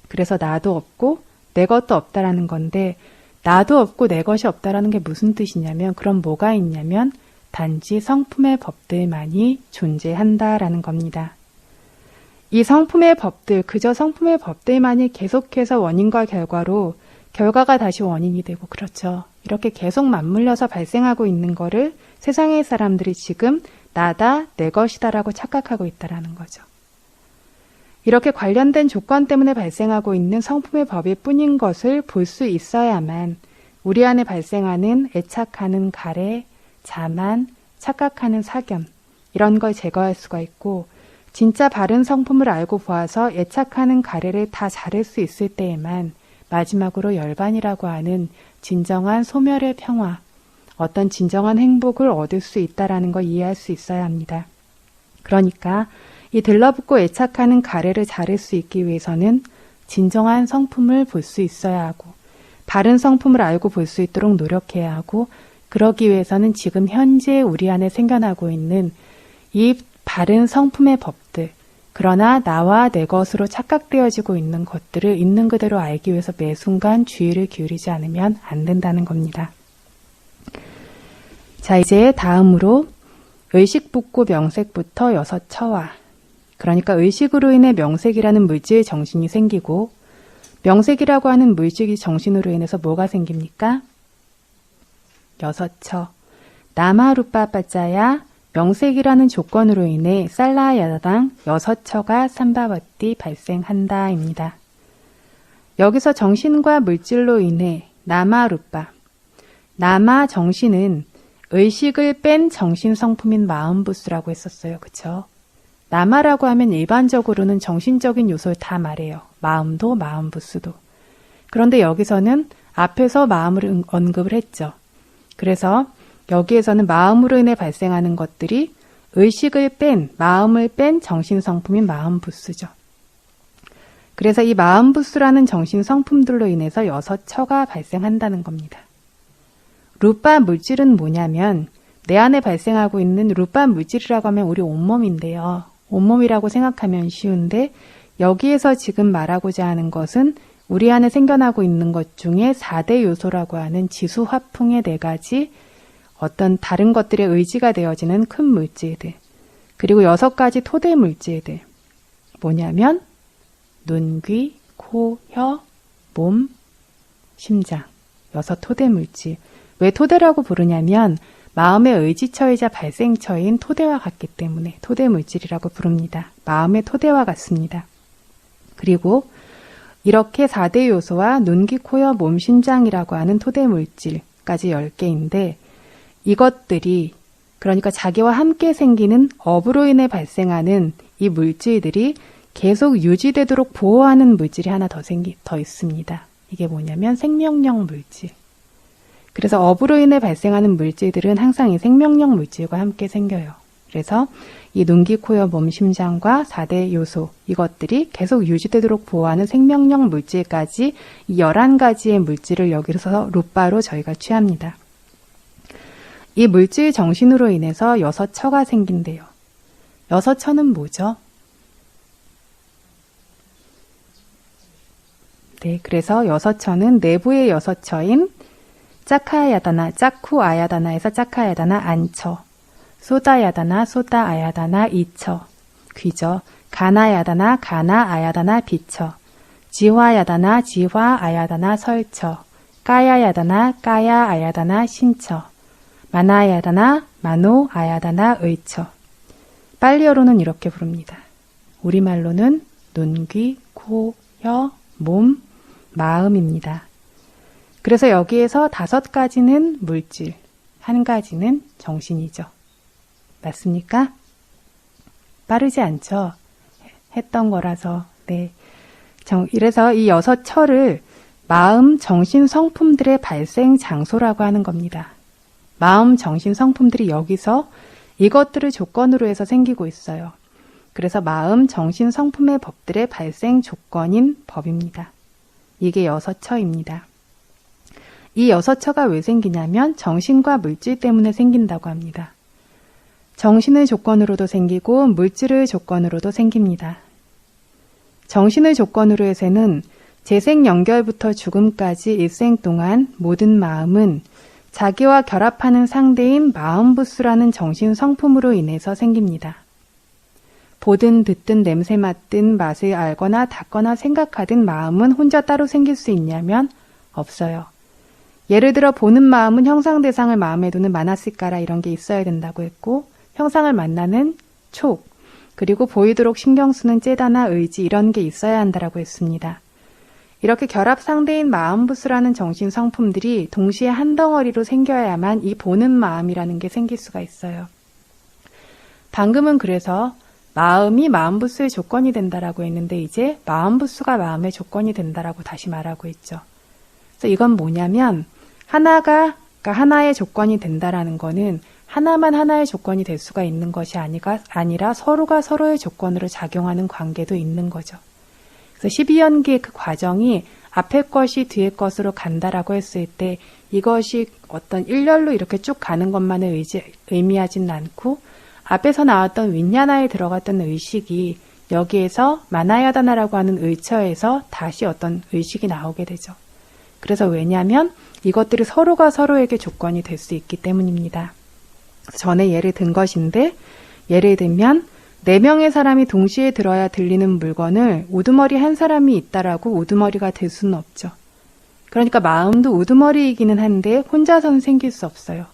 그래서 나도 없고 내 것도 없다라는 건데 나도 없고 내 것이 없다라는 게 무슨 뜻이냐면 그럼 뭐가 있냐면 단지 성품의 법들만이 존재한다라는 겁니다. 이 성품의 법들, 그저 성품의 법들만이 계속해서 원인과 결과로 결과가 다시 원인이 되고 그렇죠. 이렇게 계속 맞물려서 발생하고 있는 거를 세상의 사람들이 지금 나다, 내 것이다라고 착각하고 있다라는 거죠. 이렇게 관련된 조건 때문에 발생하고 있는 성품의 법일 뿐인 것을 볼 수 있어야만 우리 안에 발생하는 애착하는 가래, 자만, 착각하는 사견 이런 걸 제거할 수가 있고 진짜 바른 성품을 알고 보아서 애착하는 가래를 다 자를 수 있을 때에만 마지막으로 열반이라고 하는 진정한 소멸의 평화, 어떤 진정한 행복을 얻을 수 있다라는 걸 이해할 수 있어야 합니다. 그러니까 이 들러붙고 애착하는 가래를 자를 수 있기 위해서는 진정한 성품을 볼 수 있어야 하고 바른 성품을 알고 볼 수 있도록 노력해야 하고 그러기 위해서는 지금 현재 우리 안에 생겨나고 있는 이 바른 성품의 법들, 그러나 나와 내 것으로 착각되어지고 있는 것들을 있는 그대로 알기 위해서 매 순간 주의를 기울이지 않으면 안 된다는 겁니다. 자, 이제 다음으로 의식북구 명색부터 여섯 처와, 그러니까 의식으로 인해 명색이라는 물질의 정신이 생기고, 명색이라고 하는 물질의 정신으로 인해서 뭐가 생깁니까? 여섯 처. 나마루빠빠짜야 명색이라는 조건으로 인해 살라야다당 여섯 처가 삼바버띠 발생한다입니다. 여기서 정신과 물질로 인해 나마루빠, 나마 정신은 의식을 뺀 정신 성품인 마음부스라고 했었어요. 그쵸? 나마라고 하면 일반적으로는 정신적인 요소를 다 말해요. 마음도 마음부스도. 그런데 여기서는 앞에서 마음을 언급을 했죠. 그래서 여기에서는 마음으로 인해 발생하는 것들이 의식을 뺀, 마음을 뺀 정신 성품인 마음부스죠. 그래서 이 마음부스라는 정신 성품들로 인해서 여섯 처가 발생한다는 겁니다. 루빠 물질은 뭐냐면 내 안에 발생하고 있는 루빠 물질이라고 하면 우리 온몸인데요. 온몸이라고 생각하면 쉬운데 여기에서 지금 말하고자 하는 것은 우리 안에 생겨나고 있는 것 중에 4대 요소라고 하는 지수, 화풍의 4가지 어떤 다른 것들의 의지가 되어지는 큰 물질들, 그리고 6가지 토대 물질들, 뭐냐면 눈, 귀, 코, 혀, 몸, 심장, 6 토대 물질. 왜 토대라고 부르냐면 마음의 의지처이자 발생처인 토대와 같기 때문에 토대 물질이라고 부릅니다. 마음의 토대와 같습니다. 그리고 이렇게 4대 요소와 눈, 귀, 코, 혀, 몸, 심장이라고 하는 토대 물질까지 10개인데 이것들이 그러니까 자기와 함께 생기는 업으로 인해 발생하는 이 물질들이 계속 유지되도록 보호하는 물질이 하나 더 있습니다. 이게 뭐냐면 생명력 물질. 그래서 업으로 인해 발생하는 물질들은 항상 이 생명력 물질과 함께 생겨요. 그래서 이 눈, 귀, 코, 혀, 몸, 심장과 4대 요소 이것들이 계속 유지되도록 보호하는 생명력 물질까지 이 11가지의 물질을 여기서 루빠로 저희가 취합니다. 이 물질 정신으로 인해서 6처가 생긴대요. 6처는 뭐죠? 네, 그래서 6처는 내부의 6처인 짜카야다나, 짜쿠아야다나에서 짜카야다나 안처, 소다야다나, 소다아야다나 이처, 귀죠. 가나야다나, 가나아야다나 비처, 지화야다나, 지화아야다나 설처, 까야야다나, 까야아야다나 신처, 마나야다나, 마노아야다나 의처. 빨리어로는 이렇게 부릅니다. 우리말로는 눈, 귀, 코, 혀, 몸, 마음입니다. 그래서 여기에서 5가지는 물질, 1가지는 정신이죠. 맞습니까? 빠르지 않죠? 했던 거라서. 네. 이래서 이 6처를 마음, 정신 성품들의 발생 장소라고 하는 겁니다. 마음, 정신 성품들이 여기서 이것들을 조건으로 해서 생기고 있어요. 그래서 마음, 정신 성품의 법들의 발생 조건인 법입니다. 이게 6처입니다. 이 6처가 왜 생기냐면 정신과 물질 때문에 생긴다고 합니다. 정신을 조건으로도 생기고 물질을 조건으로도 생깁니다. 정신을 조건으로 해서는 재생 연결부터 죽음까지 일생 동안 모든 마음은 자기와 결합하는 상대인 마음부스라는 정신 성품으로 인해서 생깁니다. 보든 듣든 냄새 맡든 맛을 알거나 닿거나 생각하든 마음은 혼자 따로 생길 수 있냐면 없어요. 예를 들어 보는 마음은 형상 대상을 마음에 두는 마나시까라 이런 게 있어야 된다고 했고 형상을 만나는 촉, 그리고 보이도록 신경 쓰는 째다나 의지 이런 게 있어야 한다라고 했습니다. 이렇게 결합 상대인 마음부스라는 정신 성품들이 동시에 한 덩어리로 생겨야만 이 보는 마음이라는 게 생길 수가 있어요. 방금은 그래서 마음이 마음부스의 조건이 된다라고 했는데 이제 마음부스가 마음의 조건이 된다라고 다시 말하고 있죠. 그래서 이건 뭐냐면 하나가 하나의 조건이 된다라는 거는 하나만 하나의 조건이 될 수가 있는 것이 아니라 서로가 서로의 조건으로 작용하는 관계도 있는 거죠. 그래서 12연기의 그 과정이 앞에 것이 뒤에 것으로 간다라고 했을 때 이것이 어떤 일렬로 이렇게 쭉 가는 것만을 의미하진 않고 앞에서 나왔던 윈야나에 들어갔던 의식이 여기에서 마나야다나라고 하는 의처에서 다시 어떤 의식이 나오게 되죠. 그래서 왜냐하면 이것들이 서로가 서로에게 조건이 될 수 있기 때문입니다. 전에 예를 든 것인데, 예를 들면 4명의 사람이 동시에 들어야 들리는 물건을 우두머리 한 사람이 있다라고 우두머리가 될 수는 없죠. 그러니까 마음도 우두머리이기는 한데 혼자서는 생길 수 없어요.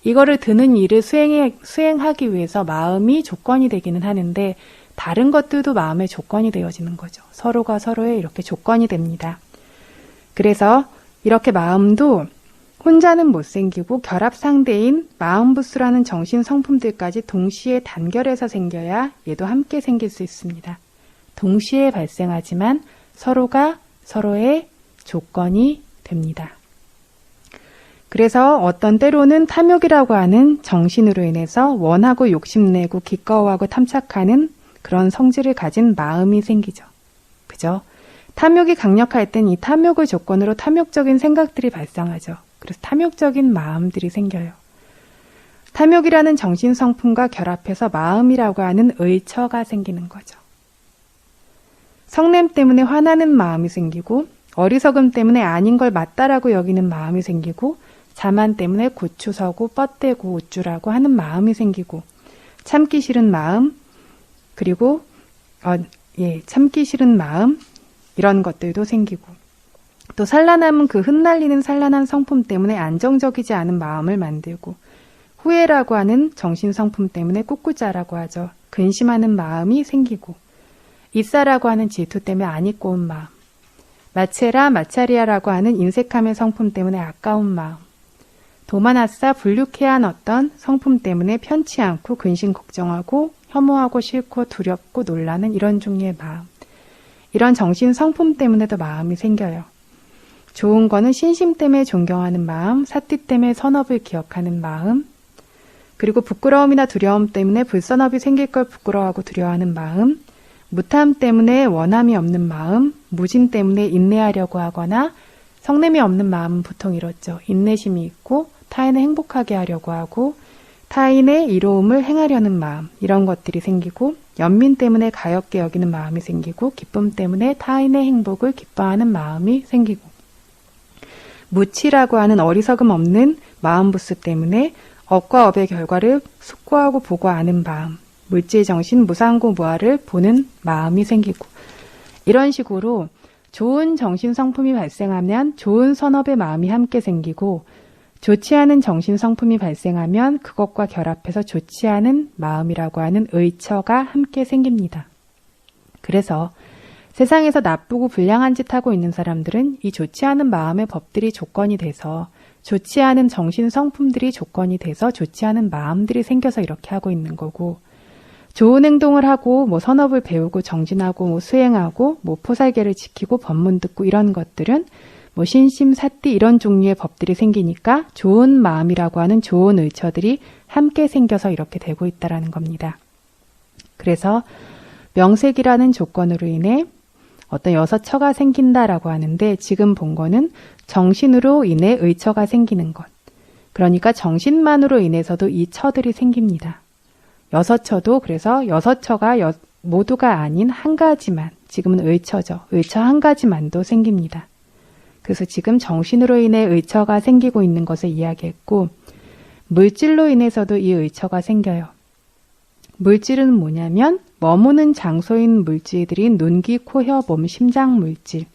이거를 드는 일을 수행하기 위해서 마음이 조건이 되기는 하는데 다른 것들도 마음의 조건이 되어지는 거죠. 서로가 서로의 이렇게 조건이 됩니다. 그래서 이렇게 마음도 혼자는 못 생기고 결합 상대인 마음부스라는 정신 성품들까지 동시에 단결해서 생겨야 얘도 함께 생길 수 있습니다. 동시에 발생하지만 서로가 서로의 조건이 됩니다. 그래서 어떤 때로는 탐욕이라고 하는 정신으로 인해서 원하고 욕심내고 기꺼워하고 탐착하는 그런 성질을 가진 마음이 생기죠. 그죠? 탐욕이 강력할 땐 이 탐욕을 조건으로 탐욕적인 생각들이 발생하죠. 그래서 탐욕적인 마음들이 생겨요. 탐욕이라는 정신 성품과 결합해서 마음이라고 하는 의처가 생기는 거죠. 성냄 때문에 화나는 마음이 생기고 어리석음 때문에 아닌 걸 맞다라고 여기는 마음이 생기고 자만 때문에 고추서고 뻗대고 우쭐하고 하는 마음이 생기고 참기 싫은 마음 그리고 참기 싫은 마음 이런 것들도 생기고 또 산란함은 그 흩날리는 산란한 성품 때문에 안정적이지 않은 마음을 만들고 후회라고 하는 정신 성품 때문에 꾸꾸짜라고 하죠. 근심하는 마음이 생기고 이싸라고 하는 질투 때문에 안 입고 온 마음 마차리아라고 하는 인색함의 성품 때문에 아까운 마음 도마나싸 불쾌한 어떤 성품 때문에 편치 않고 근심 걱정하고 혐오하고 싫고 두렵고 놀라는 이런 종류의 마음 이런 정신 성품 때문에도 마음이 생겨요. 좋은 거는 신심 때문에 존경하는 마음, 사띠 때문에 선업을 기억하는 마음, 그리고 부끄러움이나 두려움 때문에 불선업이 생길 걸 부끄러워하고 두려워하는 마음, 무탐 때문에 원함이 없는 마음, 무진 때문에 인내하려고 하거나 성냄이 없는 마음은 보통 이렇죠. 인내심이 있고 타인을 행복하게 하려고 하고 타인의 이로움을 행하려는 마음 이런 것들이 생기고 연민 때문에 가엾게 여기는 마음이 생기고 기쁨 때문에 타인의 행복을 기뻐하는 마음이 생기고 무치라고 하는 어리석음 없는 마음부스 때문에 업과 업의 결과를 숙고하고 보고 아는 마음 물질정신 무상고무아를 보는 마음이 생기고 이런 식으로 좋은 정신성품이 발생하면 좋은 선업의 마음이 함께 생기고 좋지 않은 정신성품이 발생하면 그것과 결합해서 좋지 않은 마음이라고 하는 의처가 함께 생깁니다. 그래서 세상에서 나쁘고 불량한 짓 하고 있는 사람들은 이 좋지 않은 마음의 법들이 조건이 돼서 좋지 않은 정신 성품들이 조건이 돼서 좋지 않은 마음들이 생겨서 이렇게 하고 있는 거고 좋은 행동을 하고 선업을 배우고 정진하고 수행하고 포살계를 지키고 법문 듣고 이런 것들은 신심, 사띠 이런 종류의 법들이 생기니까 좋은 마음이라고 하는 좋은 의처들이 함께 생겨서 이렇게 되고 있다라는 겁니다. 그래서 명색이라는 조건으로 인해 어떤 6처가 생긴다라고 하는데 지금 본 거는 정신으로 인해 의처가 생기는 것. 그러니까 정신만으로 인해서도 이 처들이 생깁니다. 6처도 그래서 6처가 모두가 아닌 한 가지만 지금은 의처죠. 의처 한 가지만도 생깁니다. 그래서 지금 정신으로 인해 의처가 생기고 있는 것을 이야기했고 물질로 인해서도 이 의처가 생겨요. 물질은 뭐냐면 머무는 장소인 물질들인 눈, 귀, 코, 혀, 몸, 심장 물질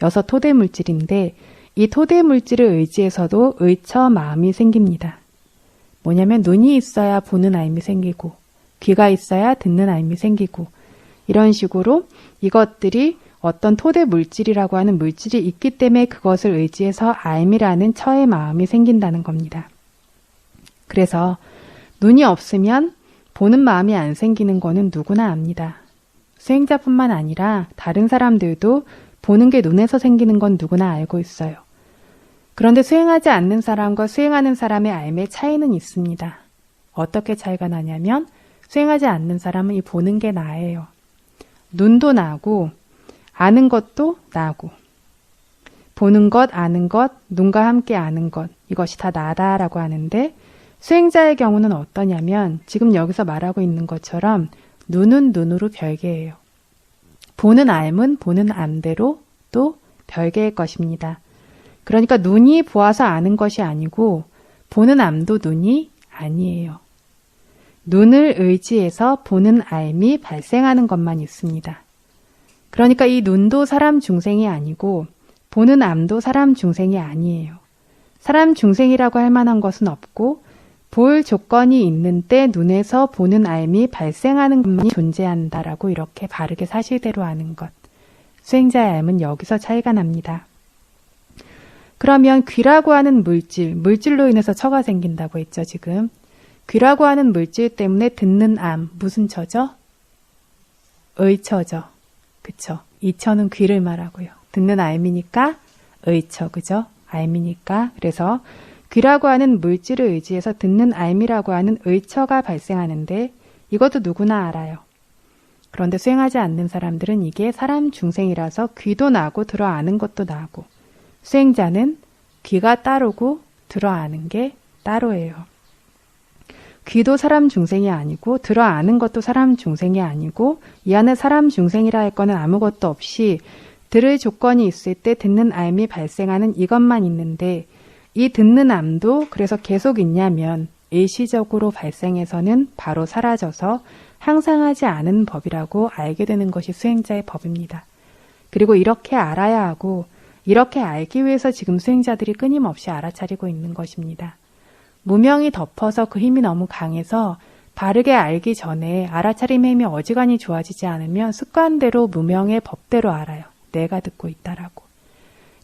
6 토대 물질인데 이 토대 물질을 의지해서도 의처 마음이 생깁니다. 뭐냐면 눈이 있어야 보는 알미 생기고 귀가 있어야 듣는 알미 생기고 이런 식으로 이것들이 어떤 토대 물질이라고 하는 물질이 있기 때문에 그것을 의지해서 알미라는 처의 마음이 생긴다는 겁니다. 그래서 눈이 없으면 보는 마음이 안 생기는 거는 누구나 압니다. 수행자뿐만 아니라 다른 사람들도 보는 게 눈에서 생기는 건 누구나 알고 있어요. 그런데 수행하지 않는 사람과 수행하는 사람의 알미의 차이는 있습니다. 어떻게 차이가 나냐면 수행하지 않는 사람은 이 보는 게 나예요. 눈도 나고 아는 것도 나고 보는 것, 아는 것, 눈과 함께 아는 것 이것이 다 나다라고 하는데 수행자의 경우는 어떠냐면 지금 여기서 말하고 있는 것처럼 눈은 눈으로 별개예요. 보는 암은 보는 암대로 또 별개의 것입니다. 그러니까 눈이 보아서 아는 것이 아니고 보는 암도 눈이 아니에요. 눈을 의지해서 보는 암이 발생하는 것만 있습니다. 그러니까 이 눈도 사람 중생이 아니고 보는 암도 사람 중생이 아니에요. 사람 중생이라고 할 만한 것은 없고 볼 조건이 있는 때 눈에서 보는 암이 발생하는 것만이 존재한다라고 이렇게 바르게 사실대로 아는 것. 수행자의 암은 여기서 차이가 납니다. 그러면 귀라고 하는 물질로 인해서 처가 생긴다고 했죠, 지금. 귀라고 하는 물질 때문에 듣는 암, 무슨 처죠? 의처죠. 그쵸? 이처는 귀를 말하고요. 듣는 암이니까 의처, 그죠? 암이니까. 그래서 귀라고 하는 물질을 의지해서 듣는 암이라고 하는 의처가 발생하는데 이것도 누구나 알아요. 그런데 수행하지 않는 사람들은 이게 사람 중생이라서 귀도 나고 들어 아는 것도 나고 수행자는 귀가 따로고 들어 아는 게 따로예요. 귀도 사람 중생이 아니고 들어 아는 것도 사람 중생이 아니고 이 안에 사람 중생이라 할 거는 아무것도 없이 들을 조건이 있을 때 듣는 암이 발생하는 이것만 있는데 이 듣는 암도 그래서 계속 있냐면 일시적으로 발생해서는 바로 사라져서 항상 하지 않은 법이라고 알게 되는 것이 수행자의 법입니다. 그리고 이렇게 알아야 하고 이렇게 알기 위해서 지금 수행자들이 끊임없이 알아차리고 있는 것입니다. 무명이 덮어서 그 힘이 너무 강해서 바르게 알기 전에 알아차림의 힘이 어지간히 좋아지지 않으면 습관대로 무명의 법대로 알아요. 내가 듣고 있다라고.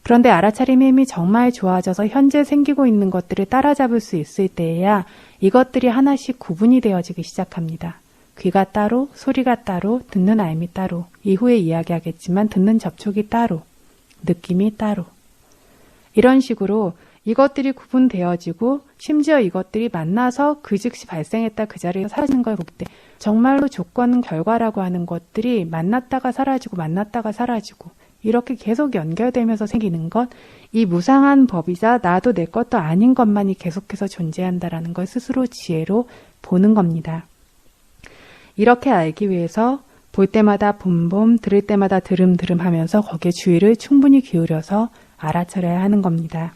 그런데 알아차림의 힘이 정말 좋아져서 현재 생기고 있는 것들을 따라잡을 수 있을 때에야 이것들이 하나씩 구분이 되어지기 시작합니다. 귀가 따로, 소리가 따로, 듣는 암이 따로, 이후에 이야기하겠지만 듣는 접촉이 따로, 느낌이 따로. 이런 식으로 이것들이 구분되어지고 심지어 이것들이 만나서 그 즉시 발생했다 그 자리에서 사라지는 걸 볼 때 정말로 조건 결과라고 하는 것들이 만났다가 사라지고 만났다가 사라지고 이렇게 계속 연결되면서 생기는 것, 이 무상한 법이자 나도 내 것도 아닌 것만이 계속해서 존재한다라는 걸 스스로 지혜로 보는 겁니다. 이렇게 알기 위해서 볼 때마다 봄봄, 들을 때마다 드름드름 하면서 거기에 주의를 충분히 기울여서 알아차려야 하는 겁니다.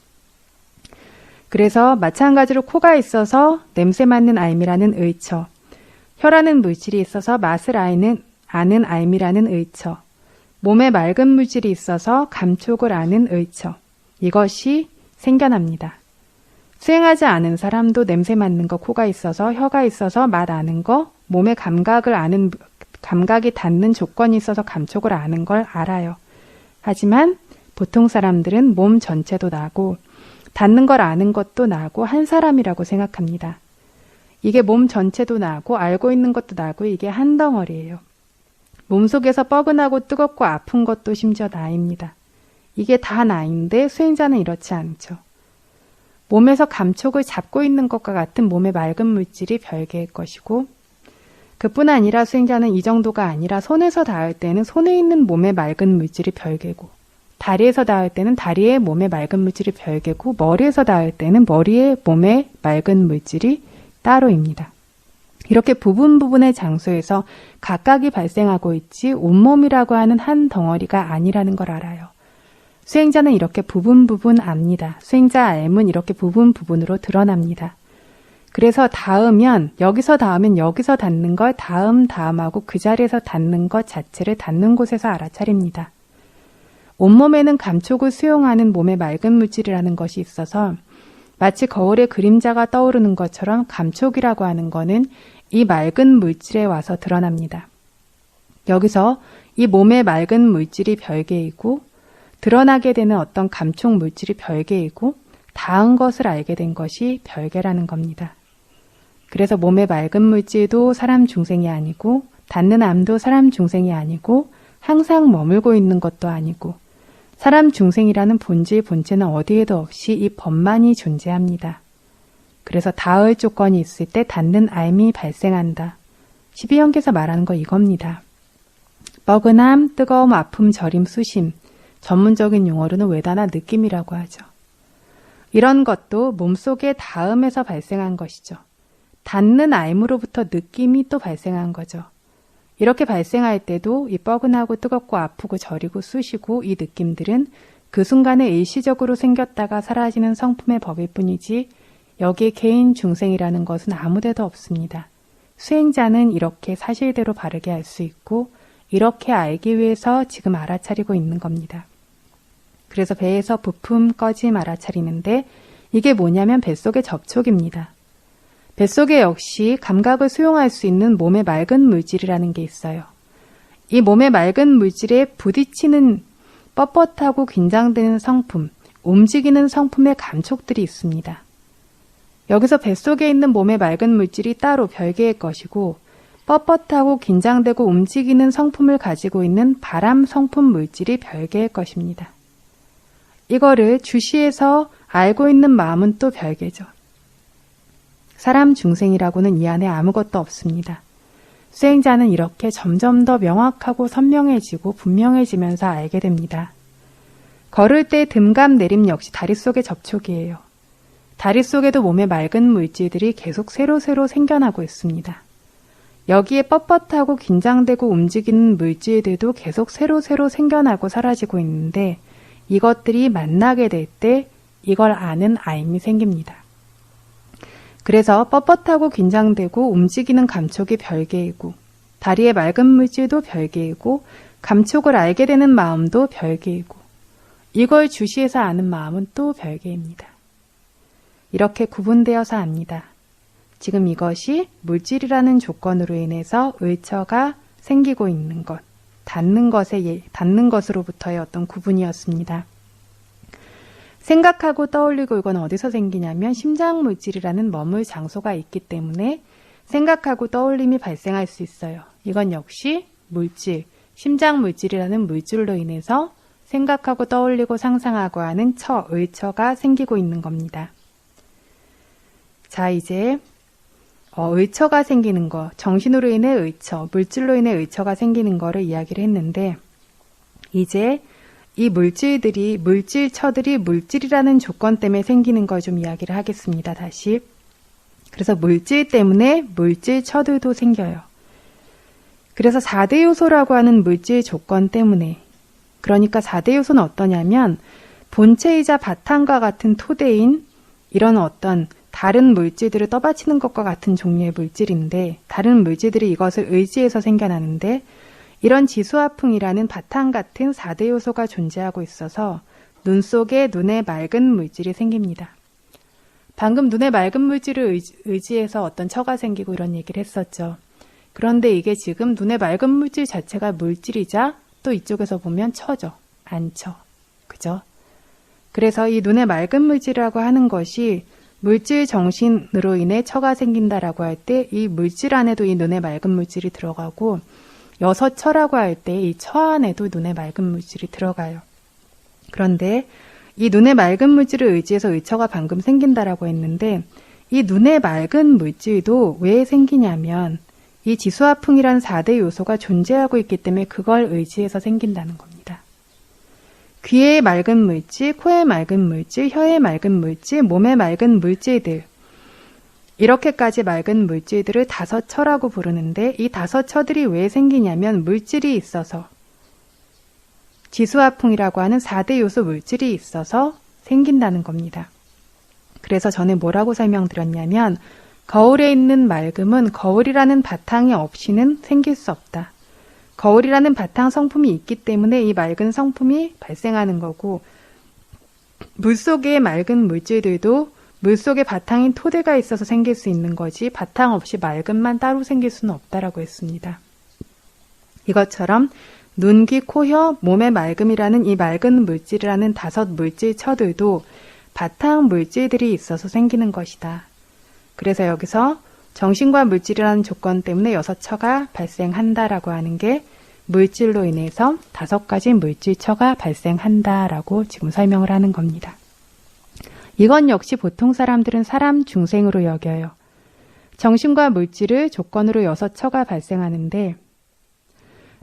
그래서 마찬가지로 코가 있어서 냄새 맡는 알미라는 의처, 혀라는 물질이 있어서 맛을 아는 알미라는 의처, 몸에 맑은 물질이 있어서 감촉을 아는 의처, 이것이 생겨납니다. 수행하지 않은 사람도 냄새 맡는 거 코가 있어서 혀가 있어서 맛 아는 거, 몸의 감각이 닿는 조건이 있어서 감촉을 아는 걸 알아요. 하지만 보통 사람들은 몸 전체도 나고 닿는 걸 아는 것도 나고 한 사람이라고 생각합니다. 이게 몸 전체도 나고 알고 있는 것도 나고 이게 한 덩어리예요. 몸속에서 뻐근하고 뜨겁고 아픈 것도 심지어 나입니다. 이게 다 나인데 수행자는 이렇지 않죠. 몸에서 감촉을 잡고 있는 것과 같은 몸의 맑은 물질이 별개의 것이고 그뿐 아니라 수행자는 이 정도가 아니라 손에서 닿을 때는 손에 있는 몸의 맑은 물질이 별개고 다리에서 닿을 때는 다리의 몸의 맑은 물질이 별개고 머리에서 닿을 때는 머리의 몸의 맑은 물질이 따로입니다. 이렇게 부분부분의 장소에서 각각이 발생하고 있지 온몸이라고 하는 한 덩어리가 아니라는 걸 알아요. 수행자는 이렇게 부분 압니다. 수행자 암은 이렇게 부분으로 드러납니다. 그래서 여기서 닿으면 여기서 닿는 걸 다음하고 그 자리에서 닿는 것 자체를 닿는 곳에서 알아차립니다. 온몸에는 감촉을 수용하는 몸의 맑은 물질이라는 것이 있어서 마치 거울에 그림자가 떠오르는 것처럼 감촉이라고 하는 것은 이 맑은 물질에 와서 드러납니다. 여기서 이 몸의 맑은 물질이 별개이고 드러나게 되는 어떤 감촉 물질이 별개이고 닿은 것을 알게 된 것이 별개라는 겁니다. 그래서 몸의 맑은 물질도 사람 중생이 아니고 닿는 암도 사람 중생이 아니고 항상 머물고 있는 것도 아니고 사람 중생이라는 본체는 어디에도 없이 이 법만이 존재합니다. 그래서 닿을 조건이 있을 때 닿는 암이 발생한다. 12형께서 말하는 거 이겁니다. 뻐근함, 뜨거움, 아픔, 저림, 수심, 전문적인 용어로는 외다나 느낌이라고 하죠. 이런 것도 몸속의 닿음에서 발생한 것이죠. 닿는 암으로부터 느낌이 또 발생한 거죠. 이렇게 발생할 때도 이 뻐근하고 뜨겁고 아프고 저리고 쑤시고 이 느낌들은 그 순간에 일시적으로 생겼다가 사라지는 성품의 법일 뿐이지 여기에 개인 중생이라는 것은 아무데도 없습니다. 수행자는 이렇게 사실대로 바르게 알 수 있고 이렇게 알기 위해서 지금 알아차리고 있는 겁니다. 그래서 배에서 부품 꺼짐 알아차리는데 이게 뭐냐면 뱃속의 접촉입니다. 뱃속에 역시 감각을 수용할 수 있는 몸의 맑은 물질이라는 게 있어요. 이 몸의 맑은 물질에 부딪히는 뻣뻣하고 긴장되는 성품, 움직이는 성품의 감촉들이 있습니다. 여기서 뱃속에 있는 몸의 맑은 물질이 따로 별개의 것이고 뻣뻣하고 긴장되고 움직이는 성품을 가지고 있는 바람 성품 물질이 별개의 것입니다. 이거를 주시해서 알고 있는 마음은 또 별개죠. 사람 중생이라고는 이 안에 아무것도 없습니다. 수행자는 이렇게 점점 더 명확하고 선명해지고 분명해지면서 알게 됩니다. 걸을 때 듬감 내림 역시 다리 속의 접촉이에요. 다리 속에도 몸의 맑은 물질들이 계속 새로새로 생겨나고 있습니다. 여기에 뻣뻣하고 긴장되고 움직이는 물질들도 계속 새로새로 생겨나고 사라지고 있는데 이것들이 만나게 될 때 이걸 아는 알미 생깁니다. 그래서 뻣뻣하고 긴장되고 움직이는 감촉이 별개이고 다리의 맑은 물질도 별개이고 감촉을 알게 되는 마음도 별개이고 이걸 주시해서 아는 마음은 또 별개입니다. 이렇게 구분되어서 압니다. 지금 이것이 물질이라는 조건으로 인해서 의처가 생기고 있는 것, 닿는 것으로부터의 어떤 구분이었습니다. 생각하고 떠올리고 이건 어디서 생기냐면 심장 물질이라는 머물 장소가 있기 때문에 생각하고 떠올림이 발생할 수 있어요. 이건 역시 물질, 심장 물질이라는 물질로 인해서 생각하고 떠올리고 상상하고 하는 의처가 생기고 있는 겁니다. 자, 이제 의처가 생기는 거, 정신으로 인해 의처, 물질로 인해 의처가 생기는 거를 이야기를 했는데 이제 이 물질처들이 물질이라는 조건 때문에 생기는 걸 좀 이야기를 하겠습니다. 다시. 그래서 물질 때문에 물질처들도 생겨요. 그래서 4대 요소라고 하는 물질 조건 때문에 그러니까 4대 요소는 어떠냐면 본체이자 바탕과 같은 토대인 이런 어떤 다른 물질들을 떠받치는 것과 같은 종류의 물질인데 다른 물질들이 이것을 의지해서 생겨나는데 이런 지수화풍이라는 바탕 같은 4대 요소가 존재하고 있어서 눈 속에 눈의 맑은 물질이 생깁니다. 방금 눈의 맑은 물질을 의지해서 어떤 처가 생기고 이런 얘기를 했었죠. 그런데 이게 지금 눈의 맑은 물질 자체가 물질이자 또 이쪽에서 보면 처죠. 안처. 그죠? 그래서 이 눈의 맑은 물질이라고 하는 것이 물질 정신으로 인해 처가 생긴다라고 할 때 이 물질 안에도 이 눈의 맑은 물질이 들어가고 여서처라고 할 때 이 처 안에도 눈의 맑은 물질이 들어가요. 그런데 이 눈의 맑은 물질을 의지해서 의처가 방금 생긴다라고 했는데 이 눈의 맑은 물질도 왜 생기냐면 이 지수화풍이라는 4대 요소가 존재하고 있기 때문에 그걸 의지해서 생긴다는 겁니다. 귀의 맑은 물질, 코의 맑은 물질, 혀의 맑은 물질, 몸의 맑은 물질들 이렇게까지 맑은 물질들을 5처라고 부르는데 이 5처들이 왜 생기냐면 물질이 있어서 지수화풍이라고 하는 4대 요소 물질이 있어서 생긴다는 겁니다. 그래서 전에 뭐라고 설명드렸냐면 거울에 있는 맑음은 거울이라는 바탕이 없이는 생길 수 없다. 거울이라는 바탕 성품이 있기 때문에 이 맑은 성품이 발생하는 거고 물속의 맑은 물질들도 물속에 바탕인 토대가 있어서 생길 수 있는 거지 바탕 없이 맑음만 따로 생길 수는 없다라고 했습니다. 이것처럼 눈, 귀, 코, 혀, 몸의 맑음이라는 이 맑은 물질이라는 5 물질처들도 바탕 물질들이 있어서 생기는 것이다. 그래서 여기서 정신과 물질이라는 조건 때문에 6처가 발생한다라고 하는 게 물질로 인해서 5가지 물질처가 발생한다라고 지금 설명을 하는 겁니다. 이건 역시 보통 사람들은 사람 중생으로 여겨요. 정신과 물질을 조건으로 6처가 발생하는데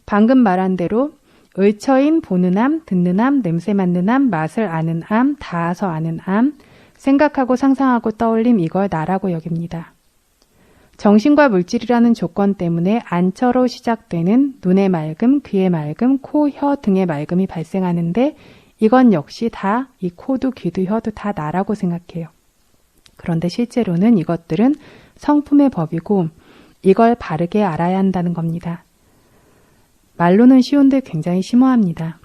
방금 말한 대로 의처인 보는 암, 듣는 암, 냄새 맡는 암, 맛을 아는 암, 닿아서 아는 암, 생각하고 상상하고 떠올림 이걸 나라고 여깁니다. 정신과 물질이라는 조건 때문에 안처로 시작되는 눈의 맑음, 귀의 맑음, 코, 혀 등의 맑음이 발생하는데 이건 역시 다 이 코도 귀도 혀도 다 나라고 생각해요. 그런데 실제로는 이것들은 성품의 법이고 이걸 바르게 알아야 한다는 겁니다. 말로는 쉬운데 굉장히 심오합니다.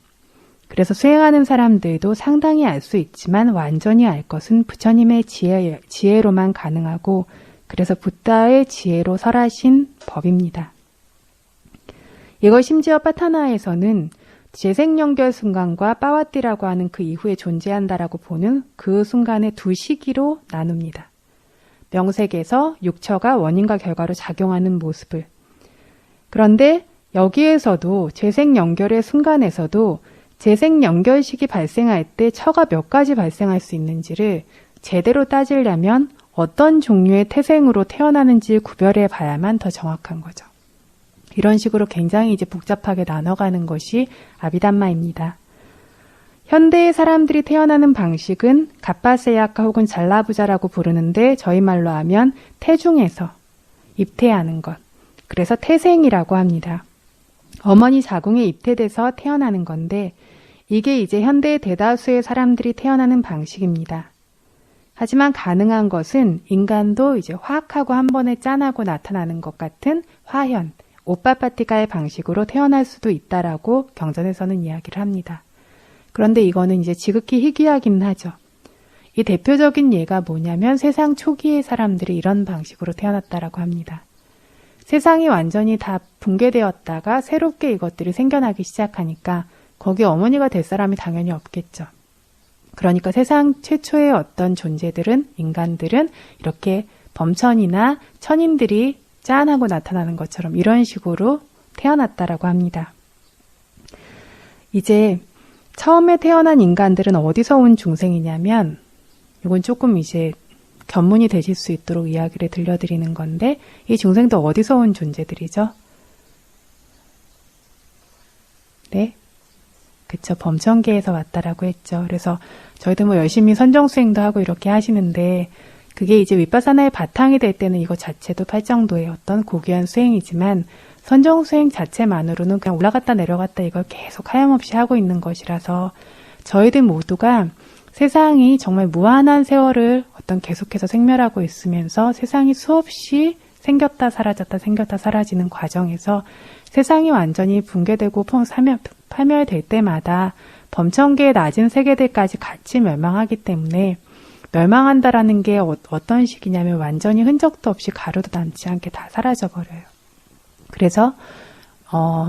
그래서 수행하는 사람들도 상당히 알 수 있지만 완전히 알 것은 부처님의 지혜로만 가능하고 그래서 붓다의 지혜로 설하신 법입니다. 이걸 심지어 파타나에서는 재생연결 순간과 빠와띠라고 하는 그 이후에 존재한다라고 보는 그 순간의 두 시기로 나눕니다. 명색에서 육처가 원인과 결과로 작용하는 모습을. 그런데 여기에서도 재생연결의 순간에서도 재생연결식이 발생할 때 처가 몇 가지 발생할 수 있는지를 제대로 따지려면 어떤 종류의 태생으로 태어나는지 구별해 봐야만 더 정확한 거죠. 이런 식으로 굉장히 이제 복잡하게 나눠가는 것이 아비담마입니다. 현대의 사람들이 태어나는 방식은 갑바세야카 혹은 잘라부자라고 부르는데 저희 말로 하면 태중에서 입태하는 것. 그래서 태생이라고 합니다. 어머니 자궁에 입태돼서 태어나는 건데 이게 이제 현대의 대다수의 사람들이 태어나는 방식입니다. 하지만 가능한 것은 인간도 이제 화학하고 한 번에 짠하고 나타나는 것 같은 화현, 오빠빠티가의 방식으로 태어날 수도 있다라고 경전에서는 이야기를 합니다. 그런데 이거는 이제 지극히 희귀하긴 하죠. 이 대표적인 예가 뭐냐면 세상 초기의 사람들이 이런 방식으로 태어났다라고 합니다. 세상이 완전히 다 붕괴되었다가 새롭게 이것들이 생겨나기 시작하니까 거기 어머니가 될 사람이 당연히 없겠죠. 그러니까 세상 최초의 어떤 존재들은, 인간들은 이렇게 범천이나 천인들이 짠하고 나타나는 것처럼 이런 식으로 태어났다라고 합니다. 이제 처음에 태어난 인간들은 어디서 온 중생이냐면 이건 조금 이제 견문이 되실 수 있도록 이야기를 들려드리는 건데 이 중생도 어디서 온 존재들이죠? 네? 그쵸. 범천계에서 왔다라고 했죠. 그래서 저희도 뭐 열심히 선정수행도 하고 이렇게 하시는데 그게 이제 윗바사나의 바탕이 될 때는 이거 자체도 팔정도의 어떤 고귀한 수행이지만 선정수행 자체만으로는 그냥 올라갔다 내려갔다 이걸 계속 하염없이 하고 있는 것이라서 저희들 모두가 세상이 정말 무한한 세월을 어떤 계속해서 생멸하고 있으면서 세상이 수없이 생겼다 사라졌다 생겼다 사라지는 과정에서 세상이 완전히 붕괴되고 파멸될 때마다 범천계의 낮은 세계들까지 같이 멸망하기 때문에 멸망한다라는 게 어떤 식이냐면 완전히 흔적도 없이 가루도 남지 않게 다 사라져버려요. 그래서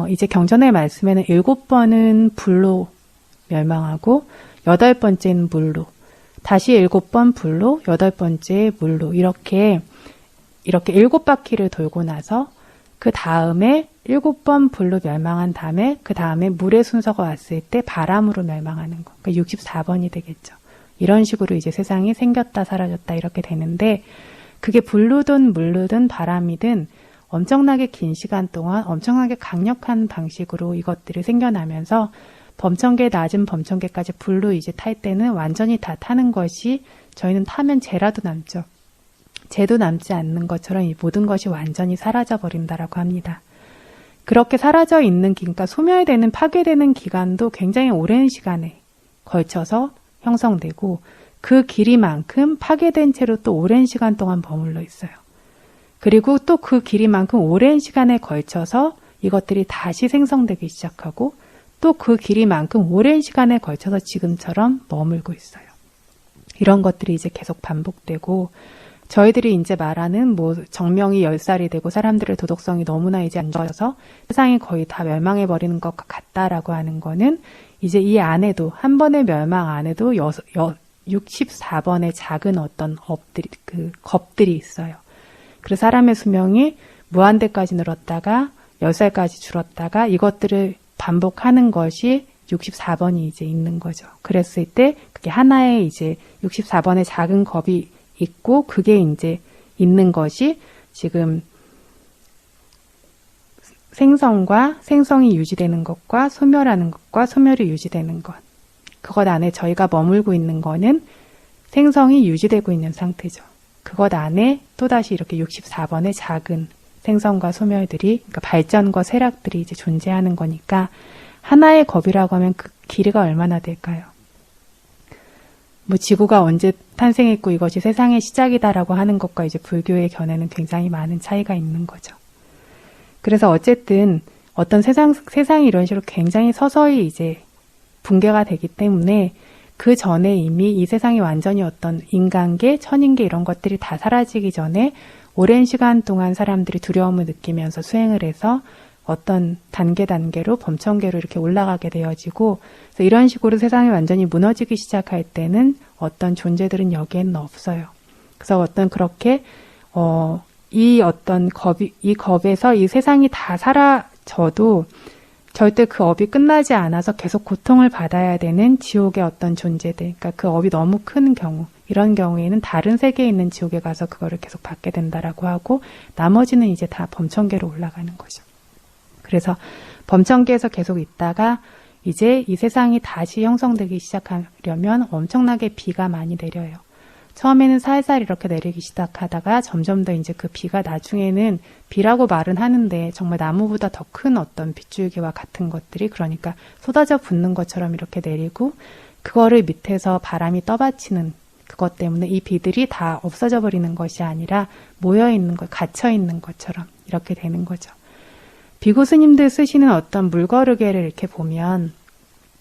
이제 경전의 말씀에는 7번은 불로 멸망하고 8번째는 물로, 다시 7번 불로, 8번째 물로 이렇게 7바퀴를 돌고 나서 그 다음에 7번 불로 멸망한 다음에 그 다음에 물의 순서가 왔을 때 바람으로 멸망하는 거. 그러니까 64번이 되겠죠. 이런 식으로 이제 세상이 생겼다 사라졌다 이렇게 되는데 그게 불로든 물로든 바람이든 엄청나게 긴 시간 동안 엄청나게 강력한 방식으로 이것들이 생겨나면서 범천계 낮은 범천계까지 불로 이제 탈 때는 완전히 다 타는 것이 저희는 타면 재라도 남죠. 재도 남지 않는 것처럼 이 모든 것이 완전히 사라져 버린다라고 합니다. 그렇게 사라져 있는 그러니까 소멸되는 파괴되는 기간도 굉장히 오랜 시간에 걸쳐서 형성되고 그 길이만큼 파괴된 채로 또 오랜 시간 동안 머물러 있어요. 그리고 또 그 길이만큼 오랜 시간에 걸쳐서 이것들이 다시 생성되기 시작하고 또 그 길이만큼 오랜 시간에 걸쳐서 지금처럼 머물고 있어요. 이런 것들이 이제 계속 반복되고 저희들이 이제 말하는 뭐 정명이 10살이 되고 사람들의 도덕성이 너무나 이제 안 좋아져서 세상이 거의 다 멸망해버리는 것 같다라고 하는 거는 이제 이 안에도 한 번의 멸망 안에도 64번의 작은 어떤 겁들이 있어요. 그래서 사람의 수명이 무한대까지 늘었다가 10살까지 줄었다가 이것들을 반복하는 것이 64번이 이제 있는 거죠. 그랬을 때 그게 하나의 이제 64번의 작은 겁이 있고 그게 이제 있는 것이 지금 생성이 유지되는 것과 소멸하는 것과 소멸이 유지되는 것. 그것 안에 저희가 머물고 있는 거는 생성이 유지되고 있는 상태죠. 그것 안에 또다시 이렇게 64번의 작은 생성과 소멸들이, 그러니까 발전과 쇠락들이 이제 존재하는 거니까 하나의 겁이라고 하면 그 길이가 얼마나 될까요? 뭐 지구가 언제 탄생했고 이것이 세상의 시작이다라고 하는 것과 이제 불교의 견해는 굉장히 많은 차이가 있는 거죠. 그래서 어쨌든 어떤 세상이 이런 식으로 굉장히 서서히 이제 붕괴가 되기 때문에 그 전에 이미 이 세상이 완전히 어떤 인간계, 천인계 이런 것들이 다 사라지기 전에 오랜 시간 동안 사람들이 두려움을 느끼면서 수행을 해서 어떤 단계로 범천계로 이렇게 올라가게 되어지고, 그래서 이런 식으로 세상이 완전히 무너지기 시작할 때는 어떤 존재들은 여기에는 없어요. 그래서 어떤 그렇게 이 겁에서 이 세상이 다 사라져도 절대 그 업이 끝나지 않아서 계속 고통을 받아야 되는 지옥의 어떤 존재들, 그러니까 그 업이 너무 큰 경우, 이런 경우에는 다른 세계에 있는 지옥에 가서 그거를 계속 받게 된다라고 하고, 나머지는 이제 다 범천계로 올라가는 거죠. 그래서 범천계에서 계속 있다가 이제 이 세상이 다시 형성되기 시작하려면 엄청나게 비가 많이 내려요. 처음에는 살살 이렇게 내리기 시작하다가 점점 더 이제 그 비가 나중에는 비라고 말은 하는데 정말 나무보다 더 큰 어떤 빗줄기와 같은 것들이, 그러니까 쏟아져 붙는 것처럼 이렇게 내리고, 그거를 밑에서 바람이 떠받치는 그것 때문에 이 비들이 다 없어져 버리는 것이 아니라 모여있는 것, 갇혀있는 것처럼 이렇게 되는 거죠. 비구 스님들 쓰시는 어떤 물거르개를 이렇게 보면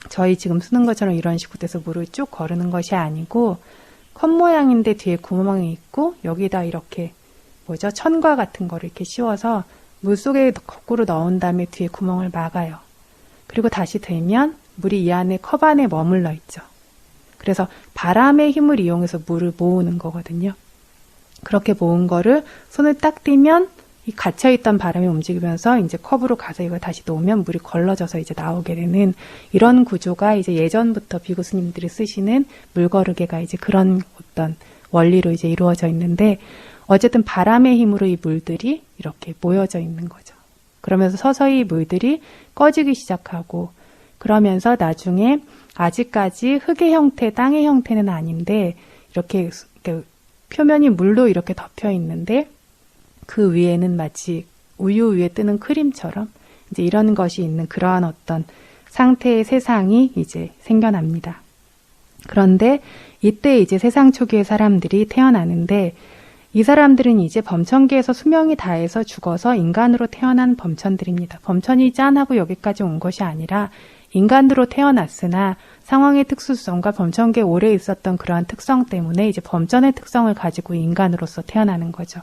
저희 지금 쓰는 것처럼 이런 식으로 돼서 물을 쭉 거르는 것이 아니고, 컵 모양인데 뒤에 구멍이 있고 여기다 이렇게 천과 같은 거를 이렇게 씌워서 물속에 거꾸로 넣은 다음에 뒤에 구멍을 막아요. 그리고 다시 들면 물이 이 안에 컵 안에 머물러 있죠. 그래서 바람의 힘을 이용해서 물을 모으는 거거든요. 그렇게 모은 거를 손을 딱 띄면 이 갇혀있던 바람이 움직이면서 이제 컵으로 가서 이걸 다시 놓으면 물이 걸러져서 이제 나오게 되는 이런 구조가 이제 예전부터 비구 스님들이 쓰시는 물거르개가 이제 그런 어떤 원리로 이제 이루어져 있는데, 어쨌든 바람의 힘으로 이 물들이 이렇게 모여져 있는 거죠. 그러면서 서서히 물들이 꺼지기 시작하고, 그러면서 나중에 아직까지 흙의 형태, 땅의 형태는 아닌데 이렇게 표면이 물로 이렇게 덮여 있는데 그 위에는 마치 우유 위에 뜨는 크림처럼 이제 이런 것이 있는 그러한 어떤 상태의 세상이 이제 생겨납니다. 그런데 이때 이제 세상 초기의 사람들이 태어나는데, 이 사람들은 이제 범천계에서 수명이 다해서 죽어서 인간으로 태어난 범천들입니다. 범천이 짠하고 여기까지 온 것이 아니라 인간으로 태어났으나 상황의 특수성과 범천계에 오래 있었던 그러한 특성 때문에 이제 범천의 특성을 가지고 인간으로서 태어나는 거죠.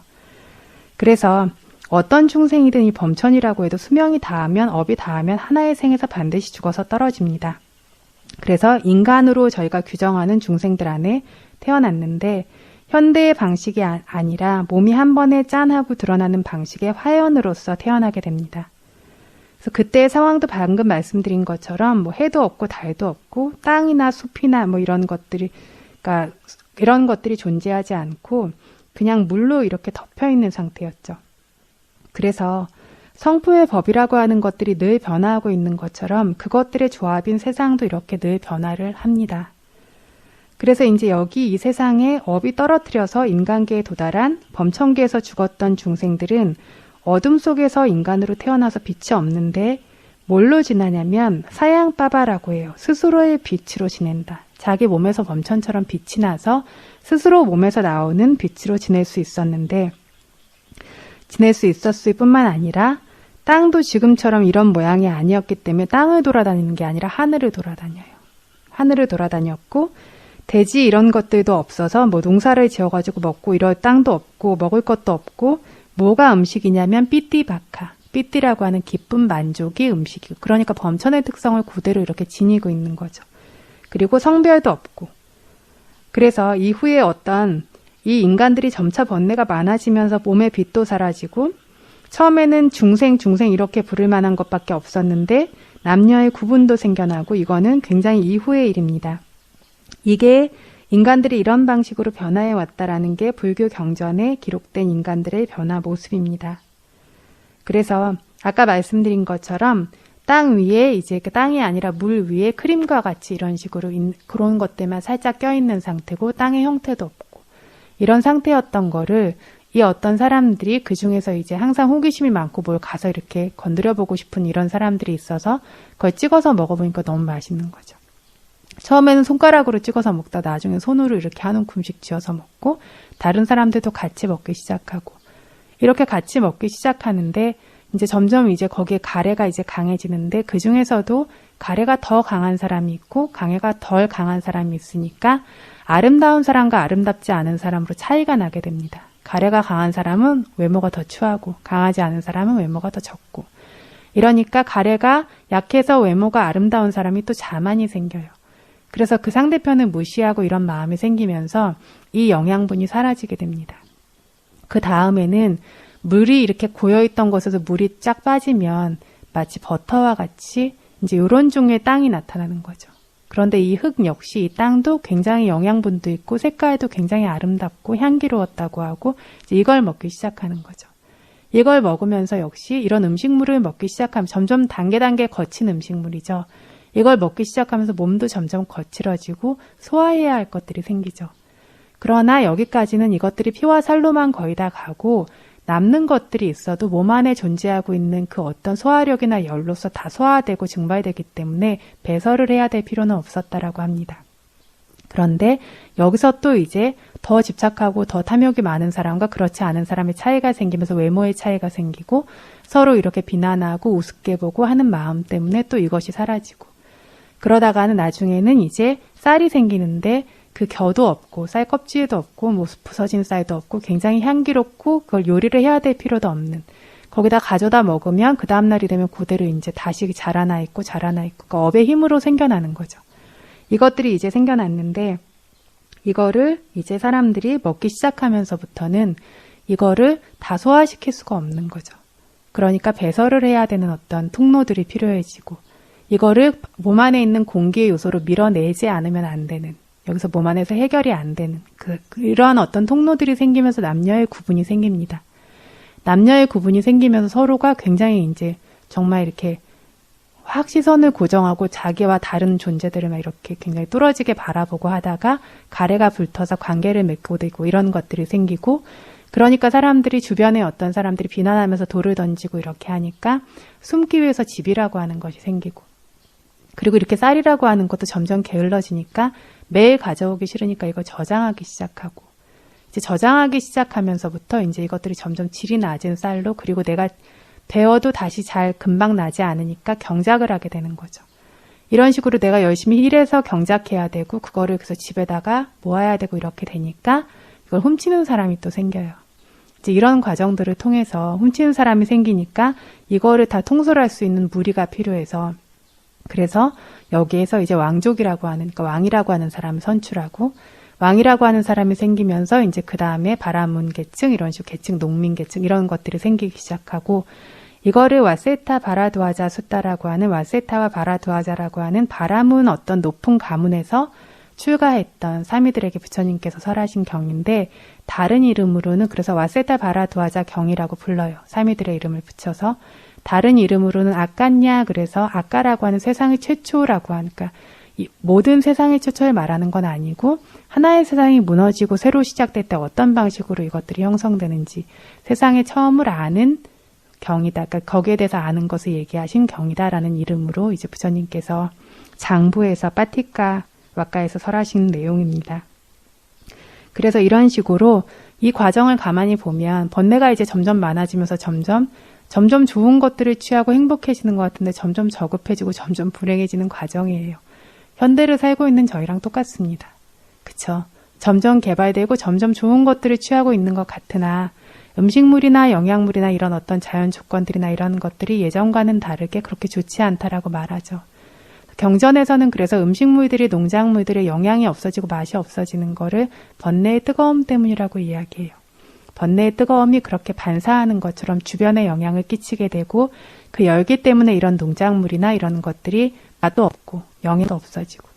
그래서 어떤 중생이든 이 범천이라고 해도 수명이 다하면, 업이 다하면 하나의 생에서 반드시 죽어서 떨어집니다. 그래서 인간으로 저희가 규정하는 중생들 안에 태어났는데, 현대의 방식이 아니라 몸이 한 번에 짠하고 드러나는 방식의 화연으로서 태어나게 됩니다. 그래서 그때의 상황도 방금 말씀드린 것처럼 해도 없고 달도 없고 땅이나 숲이나 이런 것들이, 그러니까 이런 것들이 존재하지 않고 그냥 물로 이렇게 덮여 있는 상태였죠. 그래서 성품의 법이라고 하는 것들이 늘 변화하고 있는 것처럼 그것들의 조합인 세상도 이렇게 늘 변화를 합니다. 그래서 이제 여기 이 세상에 업이 떨어뜨려서 인간계에 도달한 범천계에서 죽었던 중생들은 어둠 속에서 인간으로 태어나서 빛이 없는데 뭘로 지나냐면 사양빠바라고 해요. 스스로의 빛으로 지낸다. 자기 몸에서 범천처럼 빛이 나서 스스로 몸에서 나오는 빛으로 지낼 수 있었을 뿐만 아니라 땅도 지금처럼 이런 모양이 아니었기 때문에 땅을 돌아다니는 게 아니라 하늘을 돌아다녀요. 하늘을 돌아다녔고, 대지 이런 것들도 없어서 농사를 지어가지고 먹고 이럴 땅도 없고 먹을 것도 없고, 뭐가 음식이냐면 삐띠바카, 삐띠라고 하는 기쁨 만족이 음식이고, 그러니까 범천의 특성을 그대로 이렇게 지니고 있는 거죠. 그리고 성별도 없고, 그래서 이후에 어떤 이 인간들이 점차 번뇌가 많아지면서 몸의 빛도 사라지고, 처음에는 중생 이렇게 부를 만한 것밖에 없었는데 남녀의 구분도 생겨나고, 이거는 굉장히 이후의 일입니다. 이게 인간들이 이런 방식으로 변화해 왔다라는 게 불교 경전에 기록된 인간들의 변화 모습입니다. 그래서 아까 말씀드린 것처럼 땅 위에 이제 그 땅이 아니라 물 위에 크림과 같이 이런 식으로 그런 것들만 살짝 껴있는 상태고, 땅의 형태도 없고, 이런 상태였던 거를 이 어떤 사람들이 그 중에서 이제 항상 호기심이 많고 뭘 가서 이렇게 건드려보고 싶은 이런 사람들이 있어서 그걸 찍어서 먹어보니까 너무 맛있는 거죠. 처음에는 손가락으로 찍어서 먹다 나중에 손으로 이렇게 한 움큼씩 쥐어서 먹고 다른 사람들도 같이 먹기 시작하고 이렇게 같이 먹기 시작하는데 이제 점점 이제 거기에 가래가 이제 강해지는데 그 중에서도 가래가 더 강한 사람이 있고 강해가 덜 강한 사람이 있으니까 아름다운 사람과 아름답지 않은 사람으로 차이가 나게 됩니다. 가래가 강한 사람은 외모가 더 추하고 강하지 않은 사람은 외모가 더 적고 이러니까 가래가 약해서 외모가 아름다운 사람이 또 자만이 생겨요. 그래서 그 상대편을 무시하고 이런 마음이 생기면서 이 영양분이 사라지게 됩니다. 그 다음에는 물이 이렇게 고여있던 곳에서 물이 쫙 빠지면 마치 버터와 같이 이제 이런 종류의 땅이 나타나는 거죠. 그런데 이 흙 역시 이 땅도 굉장히 영양분도 있고 색깔도 굉장히 아름답고 향기로웠다고 하고 이제 이걸 먹기 시작하는 거죠. 이걸 먹으면서 역시 이런 음식물을 먹기 시작하면 점점 단계 거친 음식물이죠. 이걸 먹기 시작하면서 몸도 점점 거칠어지고 소화해야 할 것들이 생기죠. 그러나 여기까지는 이것들이 피와 살로만 거의 다 가고 남는 것들이 있어도 몸 안에 존재하고 있는 그 어떤 소화력이나 열로서 다 소화되고 증발되기 때문에 배설을 해야 될 필요는 없었다라고 합니다. 그런데 여기서 또 이제 더 집착하고 더 탐욕이 많은 사람과 그렇지 않은 사람의 차이가 생기면서 외모의 차이가 생기고 서로 이렇게 비난하고 우습게 보고 하는 마음 때문에 또 이것이 사라지고 그러다가는 나중에는 이제 쌀이 생기는데 그 겨도 없고 쌀 껍질도 없고 뭐 부서진 쌀도 없고 굉장히 향기롭고 그걸 요리를 해야 될 필요도 없는 거기다 가져다 먹으면 그 다음날이 되면 그대로 이제 다시 자라나 있고 그러니까 업의 힘으로 생겨나는 거죠. 이것들이 이제 생겨났는데 이거를 이제 사람들이 먹기 시작하면서부터는 이거를 다 소화시킬 수가 없는 거죠. 그러니까 배설을 해야 되는 어떤 통로들이 필요해지고 이거를 몸 안에 있는 공기의 요소로 밀어내지 않으면 안 되는 여기서 몸 안에서 해결이 안 되는 이러한 어떤 통로들이 생기면서 남녀의 구분이 생깁니다. 남녀의 구분이 생기면서 서로가 굉장히 이제 정말 이렇게 확 시선을 고정하고 자기와 다른 존재들을 막 이렇게 굉장히 뚫어지게 바라보고 하다가 가래가 불터서 관계를 맺고 되고 이런 것들이 생기고 그러니까 사람들이 주변에 어떤 사람들이 비난하면서 돌을 던지고 이렇게 하니까 숨기 위해서 집이라고 하는 것이 생기고 그리고 이렇게 쌀이라고 하는 것도 점점 게을러지니까 매일 가져오기 싫으니까 이걸 저장하기 시작하고 이제 저장하기 시작하면서부터 이제 이것들이 점점 질이 낮은 쌀로 그리고 내가 배워도 다시 잘 금방 나지 않으니까 경작을 하게 되는 거죠. 이런 식으로 내가 열심히 일해서 경작해야 되고 그거를 그래서 집에다가 모아야 되고 이렇게 되니까 이걸 훔치는 사람이 또 생겨요. 이제 이런 과정들을 통해서 훔치는 사람이 생기니까 이거를 다 통솔할 수 있는 무리가 필요해서 그래서 여기에서 이제 왕족이라고 하는, 그러니까 왕이라고 하는 사람을 선출하고 왕이라고 하는 사람이 생기면서 이제 그 다음에 바라문 계층, 이런 식으로 계층, 농민 계층 이런 것들이 생기기 시작하고 이거를 와세타 바라두아자 숫다라고 하는 와세타와 바라두아자라고 하는 바라문 어떤 높은 가문에서 출가했던 사미들에게 부처님께서 설하신 경인데 다른 이름으로는 그래서 와세타 바라두아자 경이라고 불러요. 사미들의 이름을 붙여서 다른 이름으로는 아까냐 그래서 아까라고 하는 세상의 최초라고 하니까 모든 세상의 최초를 말하는 건 아니고 하나의 세상이 무너지고 새로 시작될 때 어떤 방식으로 이것들이 형성되는지 세상의 처음을 아는 경이다. 그러니까 거기에 대해서 아는 것을 얘기하신 경이다라는 이름으로 이제 부처님께서 장부에서 빠티카 왁가에서 설하신 내용입니다. 그래서 이런 식으로 이 과정을 가만히 보면 번뇌가 이제 점점 많아지면서 점점 좋은 것들을 취하고 행복해지는 것 같은데 점점 저급해지고 점점 불행해지는 과정이에요. 현대를 살고 있는 저희랑 똑같습니다. 그쵸? 점점 개발되고 점점 좋은 것들을 취하고 있는 것 같으나 음식물이나 영양물이나 이런 어떤 자연 조건들이나 이런 것들이 예전과는 다르게 그렇게 좋지 않다라고 말하죠. 경전에서는 그래서 음식물들이 농작물들의 영양이 없어지고 맛이 없어지는 거를 번뇌의 뜨거움 때문이라고 이야기해요. 번뇌의 뜨거움이 그렇게 반사하는 것처럼 주변에 영향을 끼치게 되고 그 열기 때문에 이런 농작물이나 이런 것들이 맛도 없고 영양도 없어지고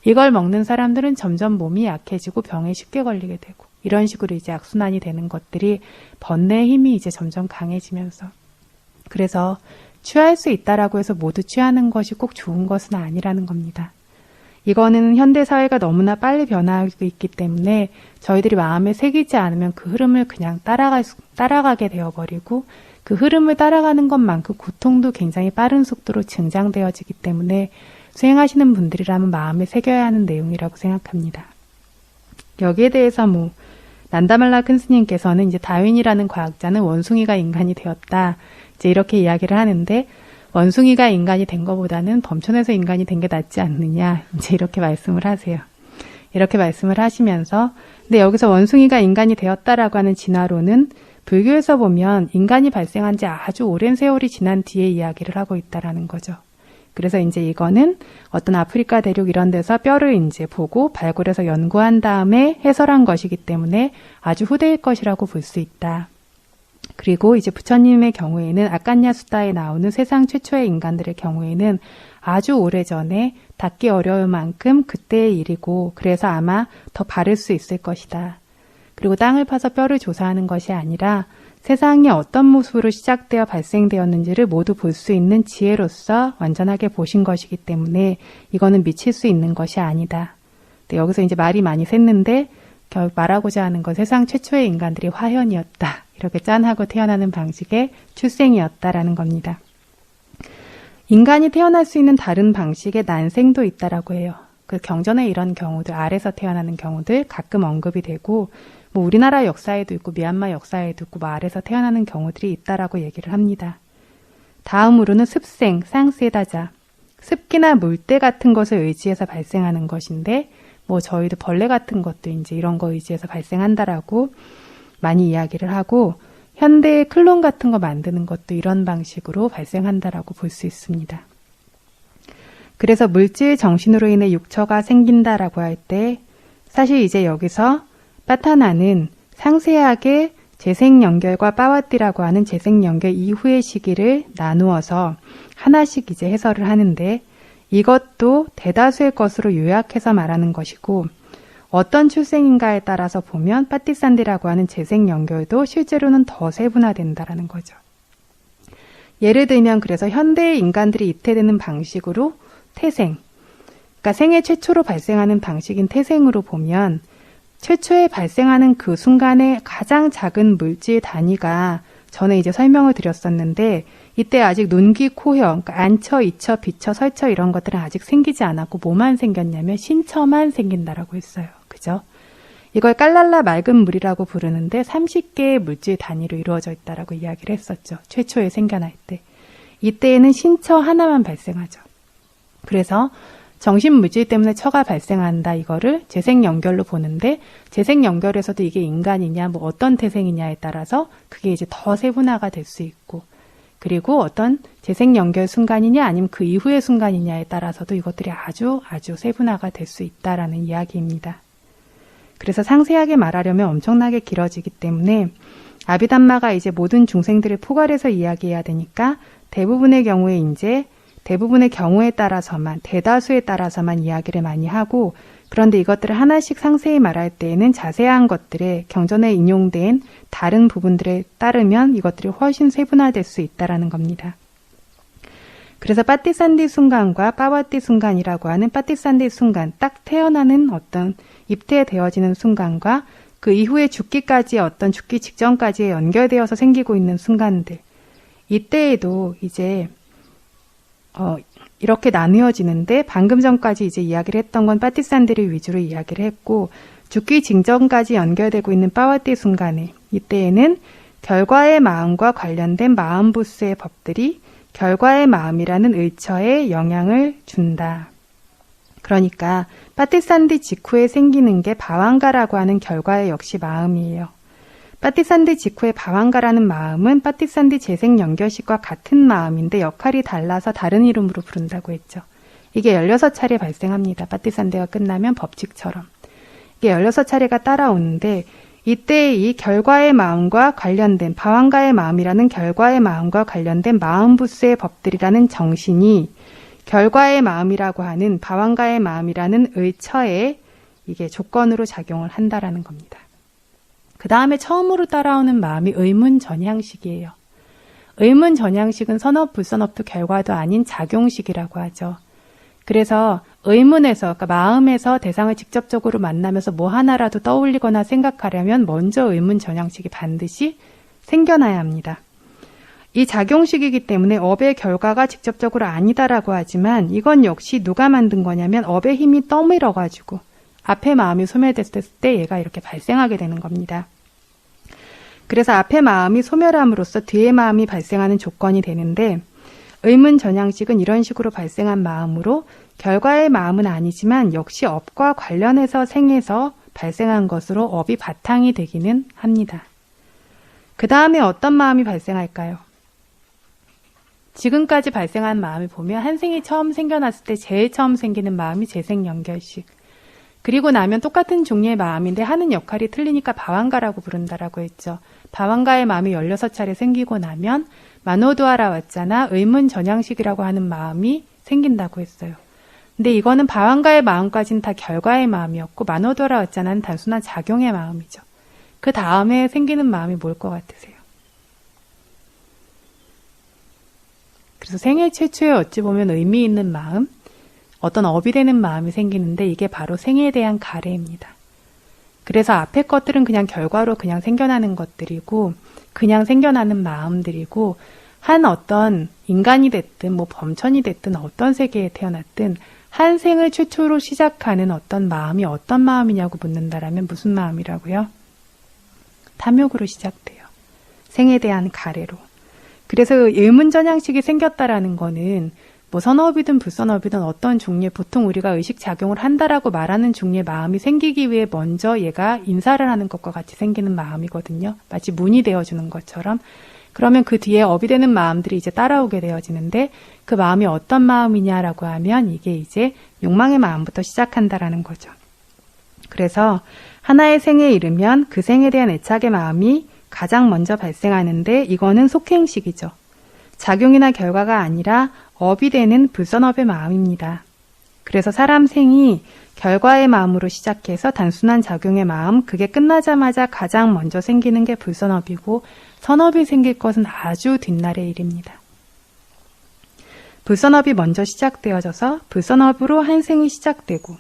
이걸 먹는 사람들은 점점 몸이 약해지고 병에 쉽게 걸리게 되고 이런 식으로 이제 악순환이 되는 것들이 번뇌의 힘이 이제 점점 강해지면서 그래서 취할 수 있다라고 해서 모두 취하는 것이 꼭 좋은 것은 아니라는 겁니다. 이거는 현대사회가 너무나 빨리 변화하고 있기 때문에 저희들이 마음에 새기지 않으면 그 흐름을 그냥 따라가게 되어버리고 그 흐름을 따라가는 것만큼 고통도 굉장히 빠른 속도로 증장되어지기 때문에 수행하시는 분들이라면 마음에 새겨야 하는 내용이라고 생각합니다. 여기에 대해서 난다말라 큰 스님께서는 이제 다윈이라는 과학자는 원숭이가 인간이 되었다. 이제 이렇게 이야기를 하는데 원숭이가 인간이 된 것보다는 범천에서 인간이 된 게 낫지 않느냐. 이제 이렇게 말씀을 하세요. 이렇게 말씀을 하시면서 근데 여기서 원숭이가 인간이 되었다라고 하는 진화론은 불교에서 보면 인간이 발생한 지 아주 오랜 세월이 지난 뒤에 이야기를 하고 있다라는 거죠. 그래서 이제 이거는 어떤 아프리카 대륙 이런 데서 뼈를 이제 보고 발굴해서 연구한 다음에 해설한 것이기 때문에 아주 후대일 것이라고 볼 수 있다. 그리고 이제 부처님의 경우에는 아칸냐 수다에 나오는 세상 최초의 인간들의 경우에는 아주 오래전에 닿기 어려울 만큼 그때의 일이고 그래서 아마 더 바를 수 있을 것이다. 그리고 땅을 파서 뼈를 조사하는 것이 아니라 세상이 어떤 모습으로 시작되어 발생되었는지를 모두 볼 수 있는 지혜로서 완전하게 보신 것이기 때문에 이거는 미칠 수 있는 것이 아니다. 근데 여기서 이제 말이 많이 샜는데 결국 말하고자 하는 건 세상 최초의 인간들이 화현이었다. 이렇게 짠하고 태어나는 방식의 출생이었다라는 겁니다. 인간이 태어날 수 있는 다른 방식의 난생도 있다라고 해요. 그 경전에 이런 경우들, 알에서 태어나는 경우들 가끔 언급이 되고 우리나라 역사에도 있고 미얀마 역사에도 있고 알에서 태어나는 경우들이 있다라고 얘기를 합니다. 다음으로는 습생, 쌍세다자. 습기나 물때 같은 것을 의지해서 발생하는 것인데 저희도 벌레 같은 것도 이제 이런 거 의지해서 발생한다라고 많이 이야기를 하고 현대의 클론 같은 거 만드는 것도 이런 방식으로 발생한다라고 볼 수 있습니다. 그래서 물질 정신으로 인해 육처가 생긴다라고 할 때 사실 이제 여기서 파타나는 상세하게 재생연결과 빠와띠라고 하는 재생연결 이후의 시기를 나누어서 하나씩 이제 해설을 하는데 이것도 대다수의 것으로 요약해서 말하는 것이고 어떤 출생인가에 따라서 보면 파티산디라고 하는 재생연결도 실제로는 더 세분화된다라는 거죠. 예를 들면 그래서 현대의 인간들이 잉태되는 방식으로 태생, 그러니까 생애 최초로 발생하는 방식인 태생으로 보면 최초에 발생하는 그 순간에 가장 작은 물질 단위가 전에 이제 설명을 드렸었는데 이때 아직 눈, 귀, 코, 혀, 그러니까 안처, 이처, 비처, 설처 이런 것들은 아직 생기지 않았고 뭐만 생겼냐면 신처만 생긴다라고 했어요. 그죠? 이걸 깔랄라 맑은 물이라고 부르는데 30개의 물질 단위로 이루어져 있다라고 이야기를 했었죠. 최초에 생겨날 때. 이때에는 신처 하나만 발생하죠. 그래서 정신물질 때문에 처가 발생한다 이거를 재생연결로 보는데 재생연결에서도 이게 인간이냐 어떤 태생이냐에 따라서 그게 이제 더 세분화가 될 수 있고 그리고 어떤 재생연결 순간이냐 아니면 그 이후의 순간이냐에 따라서도 이것들이 아주 세분화가 될 수 있다라는 이야기입니다. 그래서 상세하게 말하려면 엄청나게 길어지기 때문에 아비담마가 이제 모든 중생들을 포괄해서 이야기해야 되니까 대부분의 경우에 따라서만 대다수에 따라서만 이야기를 많이 하고 그런데 이것들을 하나씩 상세히 말할 때에는 자세한 것들에 경전에 인용된 다른 부분들에 따르면 이것들이 훨씬 세분화될 수 있다라는 겁니다. 그래서 빠띠산디 순간과 빠와띠 순간이라고 하는 빠띠산디 순간 딱 태어나는 어떤 입퇴되어지는 순간과 그 이후에 죽기까지의 어떤 죽기 직전까지에 연결되어서 생기고 있는 순간들 이때에도 이제 이렇게 나누어지는데 방금 전까지 이제 이야기를 했던 건 빠띠산디를 위주로 이야기를 했고 죽기 직전까지 연결되고 있는 빠와띠 순간에 이때에는 결과의 마음과 관련된 마음부스의 법들이 결과의 마음이라는 의처에 영향을 준다. 그러니까 빠띠산디 직후에 생기는 게 바왕가라고 하는 결과의 역시 마음이에요. 빠띠산디 직후의 바왕가라는 마음은 빠띠산디 재생연결식과 같은 마음인데 역할이 달라서 다른 이름으로 부른다고 했죠. 이게 16차례 발생합니다. 빠띠산디가 끝나면 법칙처럼. 이게 16차례가 따라오는데 이때 이 결과의 마음과 관련된 바왕가의 마음이라는 결과의 마음과 관련된 마음부스의 법들이라는 정신이 결과의 마음이라고 하는 바왕가의 마음이라는 의처에 이게 조건으로 작용을 한다라는 겁니다. 그 다음에 처음으로 따라오는 마음이 의문전향식이에요. 의문전향식은 선업, 불선업도 결과도 아닌 작용식이라고 하죠. 그래서 의문에서, 그러니까 마음에서 대상을 직접적으로 만나면서 뭐 하나라도 떠올리거나 생각하려면 먼저 의문 전향식이 반드시 생겨나야 합니다. 이 작용식이기 때문에 업의 결과가 직접적으로 아니다라고 하지만 이건 역시 누가 만든 거냐면 업의 힘이 떠밀어가지고 앞에 마음이 소멸됐을 때 얘가 이렇게 발생하게 되는 겁니다. 그래서 앞에 마음이 소멸함으로써 뒤에 마음이 발생하는 조건이 되는데 의문 전향식은 이런 식으로 발생한 마음으로 결과의 마음은 아니지만 역시 업과 관련해서 생해서 발생한 것으로 업이 바탕이 되기는 합니다. 그 다음에 어떤 마음이 발생할까요? 지금까지 발생한 마음을 보면 한 생이 처음 생겨났을 때 제일 처음 생기는 마음이 재생연결식. 그리고 나면 똑같은 종류의 마음인데 하는 역할이 틀리니까 바완가라고 부른다라고 했죠. 바완가의 마음이 16차례 생기고 나면 마노드와라 왔잖아 의문 전향식이라고 하는 마음이 생긴다고 했어요. 근데 이거는 바완가의 마음까지는 다 결과의 마음이었고 마노드와라 왔잖아는 단순한 작용의 마음이죠. 그 다음에 생기는 마음이 뭘 것 같으세요? 그래서 생애 최초에 어찌 보면 의미 있는 마음, 어떤 업이 되는 마음이 생기는데 이게 바로 생에 대한 가래입니다. 그래서 앞에 것들은 그냥 결과로 그냥 생겨나는 것들이고 그냥 생겨나는 마음들이고 한 어떤 인간이 됐든 뭐 범천이 됐든 어떤 세계에 태어났든 한 생을 최초로 시작하는 어떤 마음이 어떤 마음이냐고 묻는다라면 무슨 마음이라고요? 탐욕으로 시작돼요. 생에 대한 가래로. 그래서 의문전향식이 생겼다라는 거는 뭐 선업이든 불선업이든 어떤 종류의 보통 우리가 의식작용을 한다라고 말하는 종류의 마음이 생기기 위해 먼저 얘가 인사를 하는 것과 같이 생기는 마음이거든요. 마치 문이 되어주는 것처럼. 그러면 그 뒤에 업이 되는 마음들이 이제 따라오게 되어지는데 그 마음이 어떤 마음이냐라고 하면 이게 이제 욕망의 마음부터 시작한다라는 거죠. 그래서 하나의 생에 이르면 그 생에 대한 애착의 마음이 가장 먼저 발생하는데 이거는 속행식이죠. 작용이나 결과가 아니라 업이 되는 불선업의 마음입니다. 그래서 사람 생이 결과의 마음으로 시작해서 단순한 작용의 마음, 그게 끝나자마자 가장 먼저 생기는 게 불선업이고 선업이 생길 것은 아주 뒷날의 일입니다. 불선업이 먼저 시작되어져서 불선업으로 한 생이 시작되고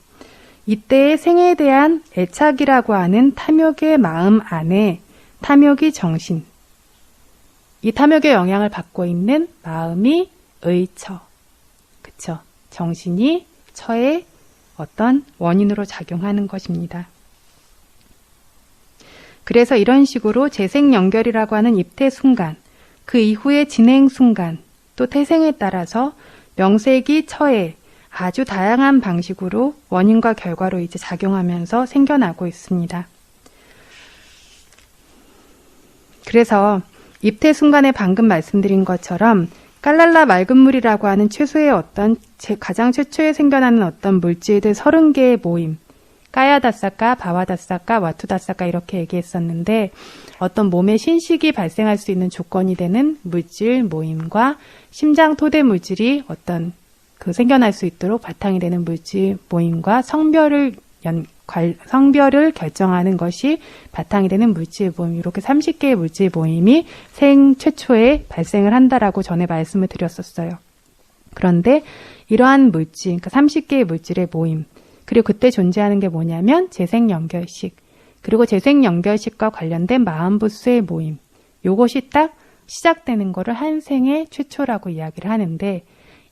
이때의 생에 대한 애착이라고 하는 탐욕의 마음 안에 탐욕이 정신, 이 탐욕의 영향을 받고 있는 마음이 의처, 그쵸? 정신이 처의 어떤 원인으로 작용하는 것입니다. 그래서 이런 식으로 재생연결이라고 하는 입퇴 순간, 그 이후의 진행 순간, 또 태생에 따라서 명색이 처에 아주 다양한 방식으로 원인과 결과로 이제 작용하면서 생겨나고 있습니다. 그래서 입퇴 순간에 방금 말씀드린 것처럼 깔랄라 맑은 물이라고 하는 최소의 어떤 가장 최초에 생겨나는 어떤 물질들 30개의 모임, 까야다사카, 바와다사카, 와투다사카 이렇게 얘기했었는데 어떤 몸에 신식이 발생할 수 있는 조건이 되는 물질 모임과 심장 토대 물질이 어떤 그 생겨날 수 있도록 바탕이 되는 물질 모임과 성별을 결정하는 것이 바탕이 되는 물질 모임, 이렇게 30개의 물질 모임이 생 최초에 발생을 한다라고 전에 말씀을 드렸었어요. 그런데 이러한 물질, 그러니까 30개의 물질의 모임, 그리고 그때 존재하는 게 뭐냐면 재생연결식, 그리고 재생연결식과 관련된 마음부수의 모임, 요것이 딱 시작되는 거를 한 생의 최초라고 이야기를 하는데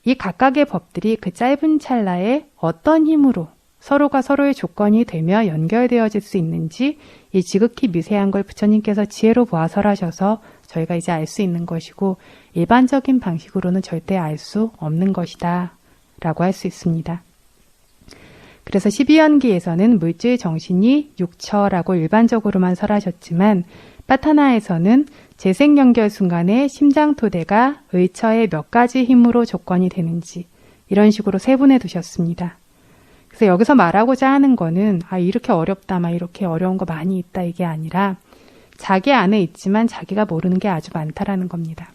이 각각의 법들이 그 짧은 찰나에 어떤 힘으로 서로가 서로의 조건이 되며 연결되어질 수 있는지 이 지극히 미세한 걸 부처님께서 지혜로 보아설하셔서 저희가 이제 알 수 있는 것이고 일반적인 방식으로는 절대 알 수 없는 것이다 라고 할 수 있습니다. 그래서 12연기에서는 물질 정신이 육처라고 일반적으로만 설하셨지만 파타나에서는 재생연결 순간에 심장토대가 의처의 몇 가지 힘으로 조건이 되는지 이런 식으로 세분해 두셨습니다. 그래서 여기서 말하고자 하는 거는 이렇게 어렵다, 이렇게 어려운 거 많이 있다 이게 아니라 자기 안에 있지만 자기가 모르는 게 아주 많다라는 겁니다.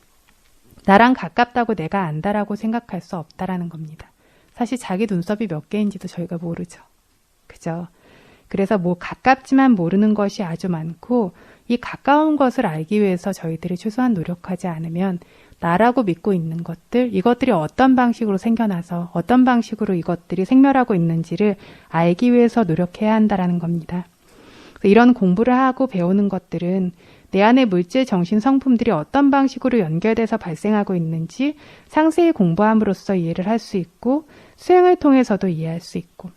나랑 가깝다고 내가 안다라고 생각할 수 없다라는 겁니다. 사실 자기 눈썹이 몇 개인지도 저희가 모르죠. 그죠? 그래서 가깝지만 모르는 것이 아주 많고 이 가까운 것을 알기 위해서 저희들이 최소한 노력하지 않으면 나라고 믿고 있는 것들, 이것들이 어떤 방식으로 생겨나서 어떤 방식으로 이것들이 생멸하고 있는지를 알기 위해서 노력해야 한다라는 겁니다. 이런 공부를 하고 배우는 것들은 내 안의 물질, 정신, 성품들이 어떤 방식으로 연결돼서 발생하고 있는지 상세히 공부함으로써 이해를 할 수 있고 수행을 통해서도 이해할 수 있고,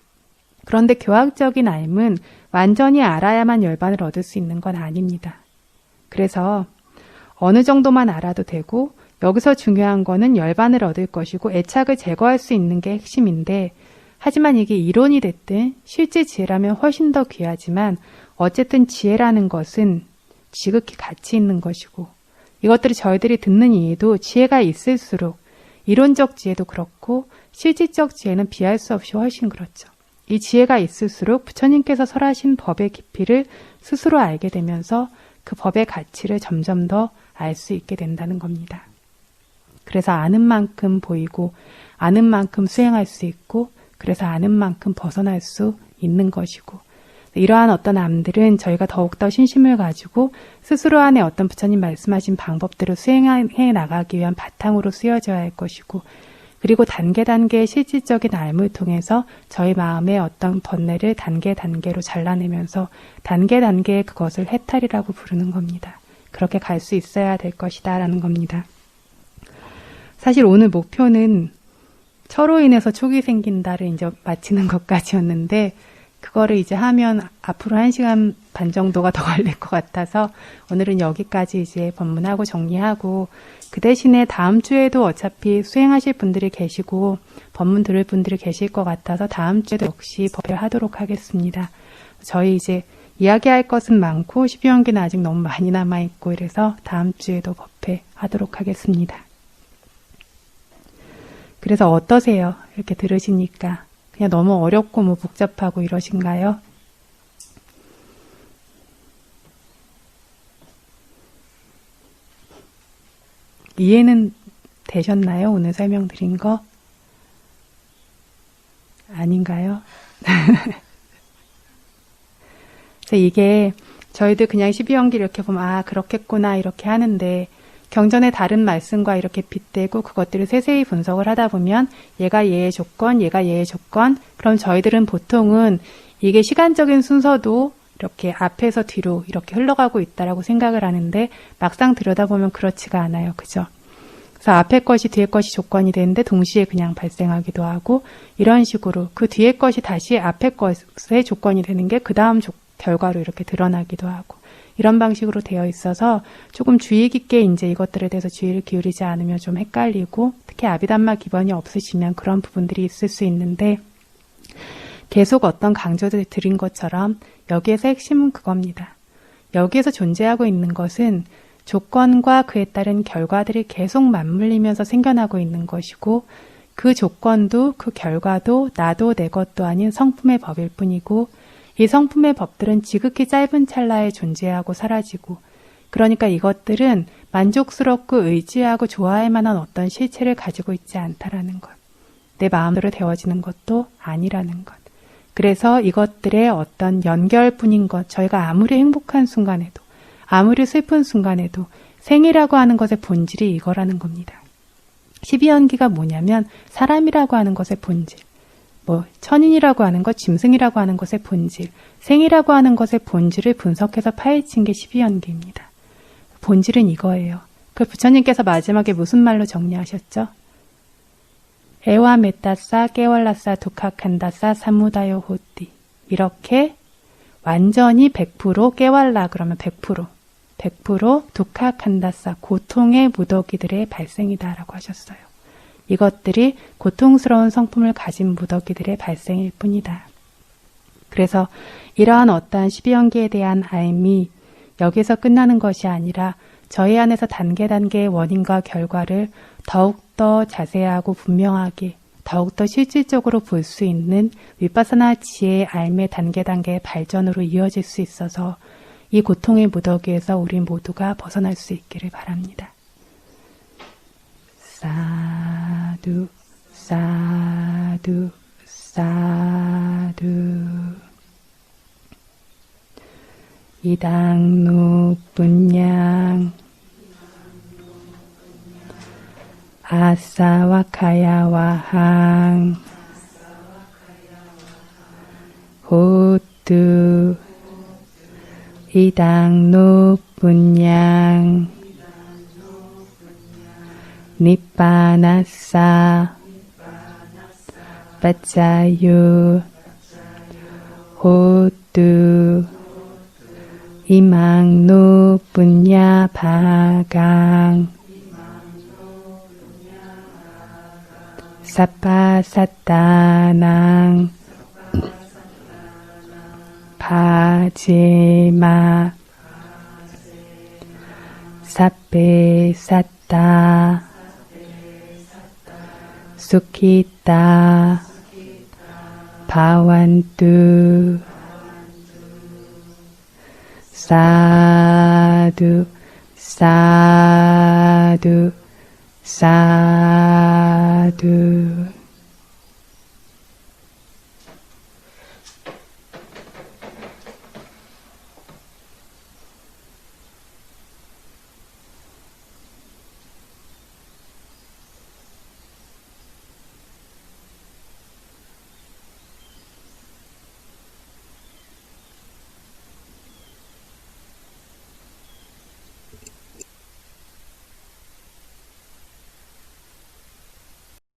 그런데 교학적인 알은 완전히 알아야만 열반을 얻을 수 있는 건 아닙니다. 그래서 어느 정도만 알아도 되고 여기서 중요한 거는 열반을 얻을 것이고 애착을 제거할 수 있는 게 핵심인데, 하지만 이게 이론이 됐든 실제 지혜라면 훨씬 더 귀하지만 어쨌든 지혜라는 것은 지극히 가치 있는 것이고, 이것들이 저희들이 듣는 이해도 지혜가 있을수록 이론적 지혜도 그렇고 실질적 지혜는 비할 수 없이 훨씬 그렇죠. 이 지혜가 있을수록 부처님께서 설하신 법의 깊이를 스스로 알게 되면서 그 법의 가치를 점점 더 알 수 있게 된다는 겁니다. 그래서 아는 만큼 보이고 아는 만큼 수행할 수 있고, 그래서 아는 만큼 벗어날 수 있는 것이고, 이러한 어떤 암들은 저희가 더욱더 신심을 가지고 스스로 안에 어떤 부처님 말씀하신 방법대로 수행해 나가기 위한 바탕으로 쓰여져야 할 것이고, 그리고 단계의 실질적인 알을 통해서 저희 마음의 어떤 번뇌를 단계로 잘라내면서 단계의 그것을 해탈이라고 부르는 겁니다. 그렇게 갈 수 있어야 될 것이다 라는 겁니다. 사실 오늘 목표는 철로 인해서 촉이 생긴다를 이제 마치는 것까지였는데, 그거를 이제 하면 앞으로 1시간 반 정도가 더 걸릴 것 같아서 오늘은 여기까지 이제 법문하고 정리하고, 그 대신에 다음 주에도 어차피 수행하실 분들이 계시고 법문 들을 분들이 계실 것 같아서 다음 주에도 역시 법회를 하도록 하겠습니다. 저희 이제 이야기할 것은 많고 12연기는 아직 너무 많이 남아있고 이래서 다음 주에도 법회 하도록 하겠습니다. 그래서 어떠세요? 이렇게 들으시니까 그냥 너무 어렵고 뭐 복잡하고 이러신가요? 이해는 되셨나요? 오늘 설명드린 거? 아닌가요? 그래서 이게 저희들 그냥 12연기 이렇게 보면 아 그렇겠구나 이렇게 하는데, 경전의 다른 말씀과 이렇게 빗대고 그것들을 세세히 분석을 하다 보면 얘가 얘의 조건, 얘가 얘의 조건, 그럼 저희들은 보통은 이게 시간적인 순서도 이렇게 앞에서 뒤로 이렇게 흘러가고 있다라고 생각을 하는데, 막상 들여다보면 그렇지가 않아요. 그죠? 그래서 앞에 것이 뒤에 것이 조건이 되는데 동시에 그냥 발생하기도 하고, 이런 식으로 그 뒤에 것이 다시 앞에 것의 조건이 되는 게 그 다음 결과로 이렇게 드러나기도 하고, 이런 방식으로 되어 있어서 조금 주의 깊게 이제 이것들에 대해서 주의를 기울이지 않으면 좀 헷갈리고, 특히 아비담마 기본이 없으시면 그런 부분들이 있을 수 있는데, 계속 어떤 강조를 드린 것처럼 여기에서 핵심은 그겁니다. 여기에서 존재하고 있는 것은 조건과 그에 따른 결과들이 계속 맞물리면서 생겨나고 있는 것이고, 그 조건도 그 결과도 나도 내 것도 아닌 성품의 법일 뿐이고, 이 성품의 법들은 지극히 짧은 찰나에 존재하고 사라지고, 그러니까 이것들은 만족스럽고 의지하고 좋아할 만한 어떤 실체를 가지고 있지 않다라는 것. 내 마음대로 되어지는 것도 아니라는 것. 그래서 이것들의 어떤 연결뿐인 것, 저희가 아무리 행복한 순간에도, 아무리 슬픈 순간에도 생이라고 하는 것의 본질이 이거라는 겁니다. 12연기가 뭐냐면 사람이라고 하는 것의 본질, 천인이라고 하는 것, 짐승이라고 하는 것의 본질, 생이라고 하는 것의 본질을 분석해서 파헤친 게 12연기입니다. 본질은 이거예요. 그 부처님께서 마지막에 무슨 말로 정리하셨죠? 에와 메따싸 깨왈라싸 두카칸다싸 사무다요 호띠. 이렇게 완전히 100% 깨왈라 그러면 100% 두카칸다싸 고통의 무더기들의 발생이다라고 하셨어요. 이것들이 고통스러운 성품을 가진 무더기들의 발생일 뿐이다. 그래서 이러한 어떠한 12연기에 대한 알미, 여기서 끝나는 것이 아니라 저희 안에서 단계의 원인과 결과를 더욱더 자세하고 분명하게, 더욱더 실질적으로 볼 수 있는 위파사나 지혜의 알매 단계의 발전으로 이어질 수 있어서 이 고통의 무더기에서 우리 모두가 벗어날 수 있기를 바랍니다. 사두 사두 사두. 이당 누분양 아사와카야와항 호뚜 이당 높은 양 니빠나싸 빠짜유 호뚜 이망 높은 야 바강 사빠사따낭 파제마 사페사따 수키따 바완뚜 사두 사두 사두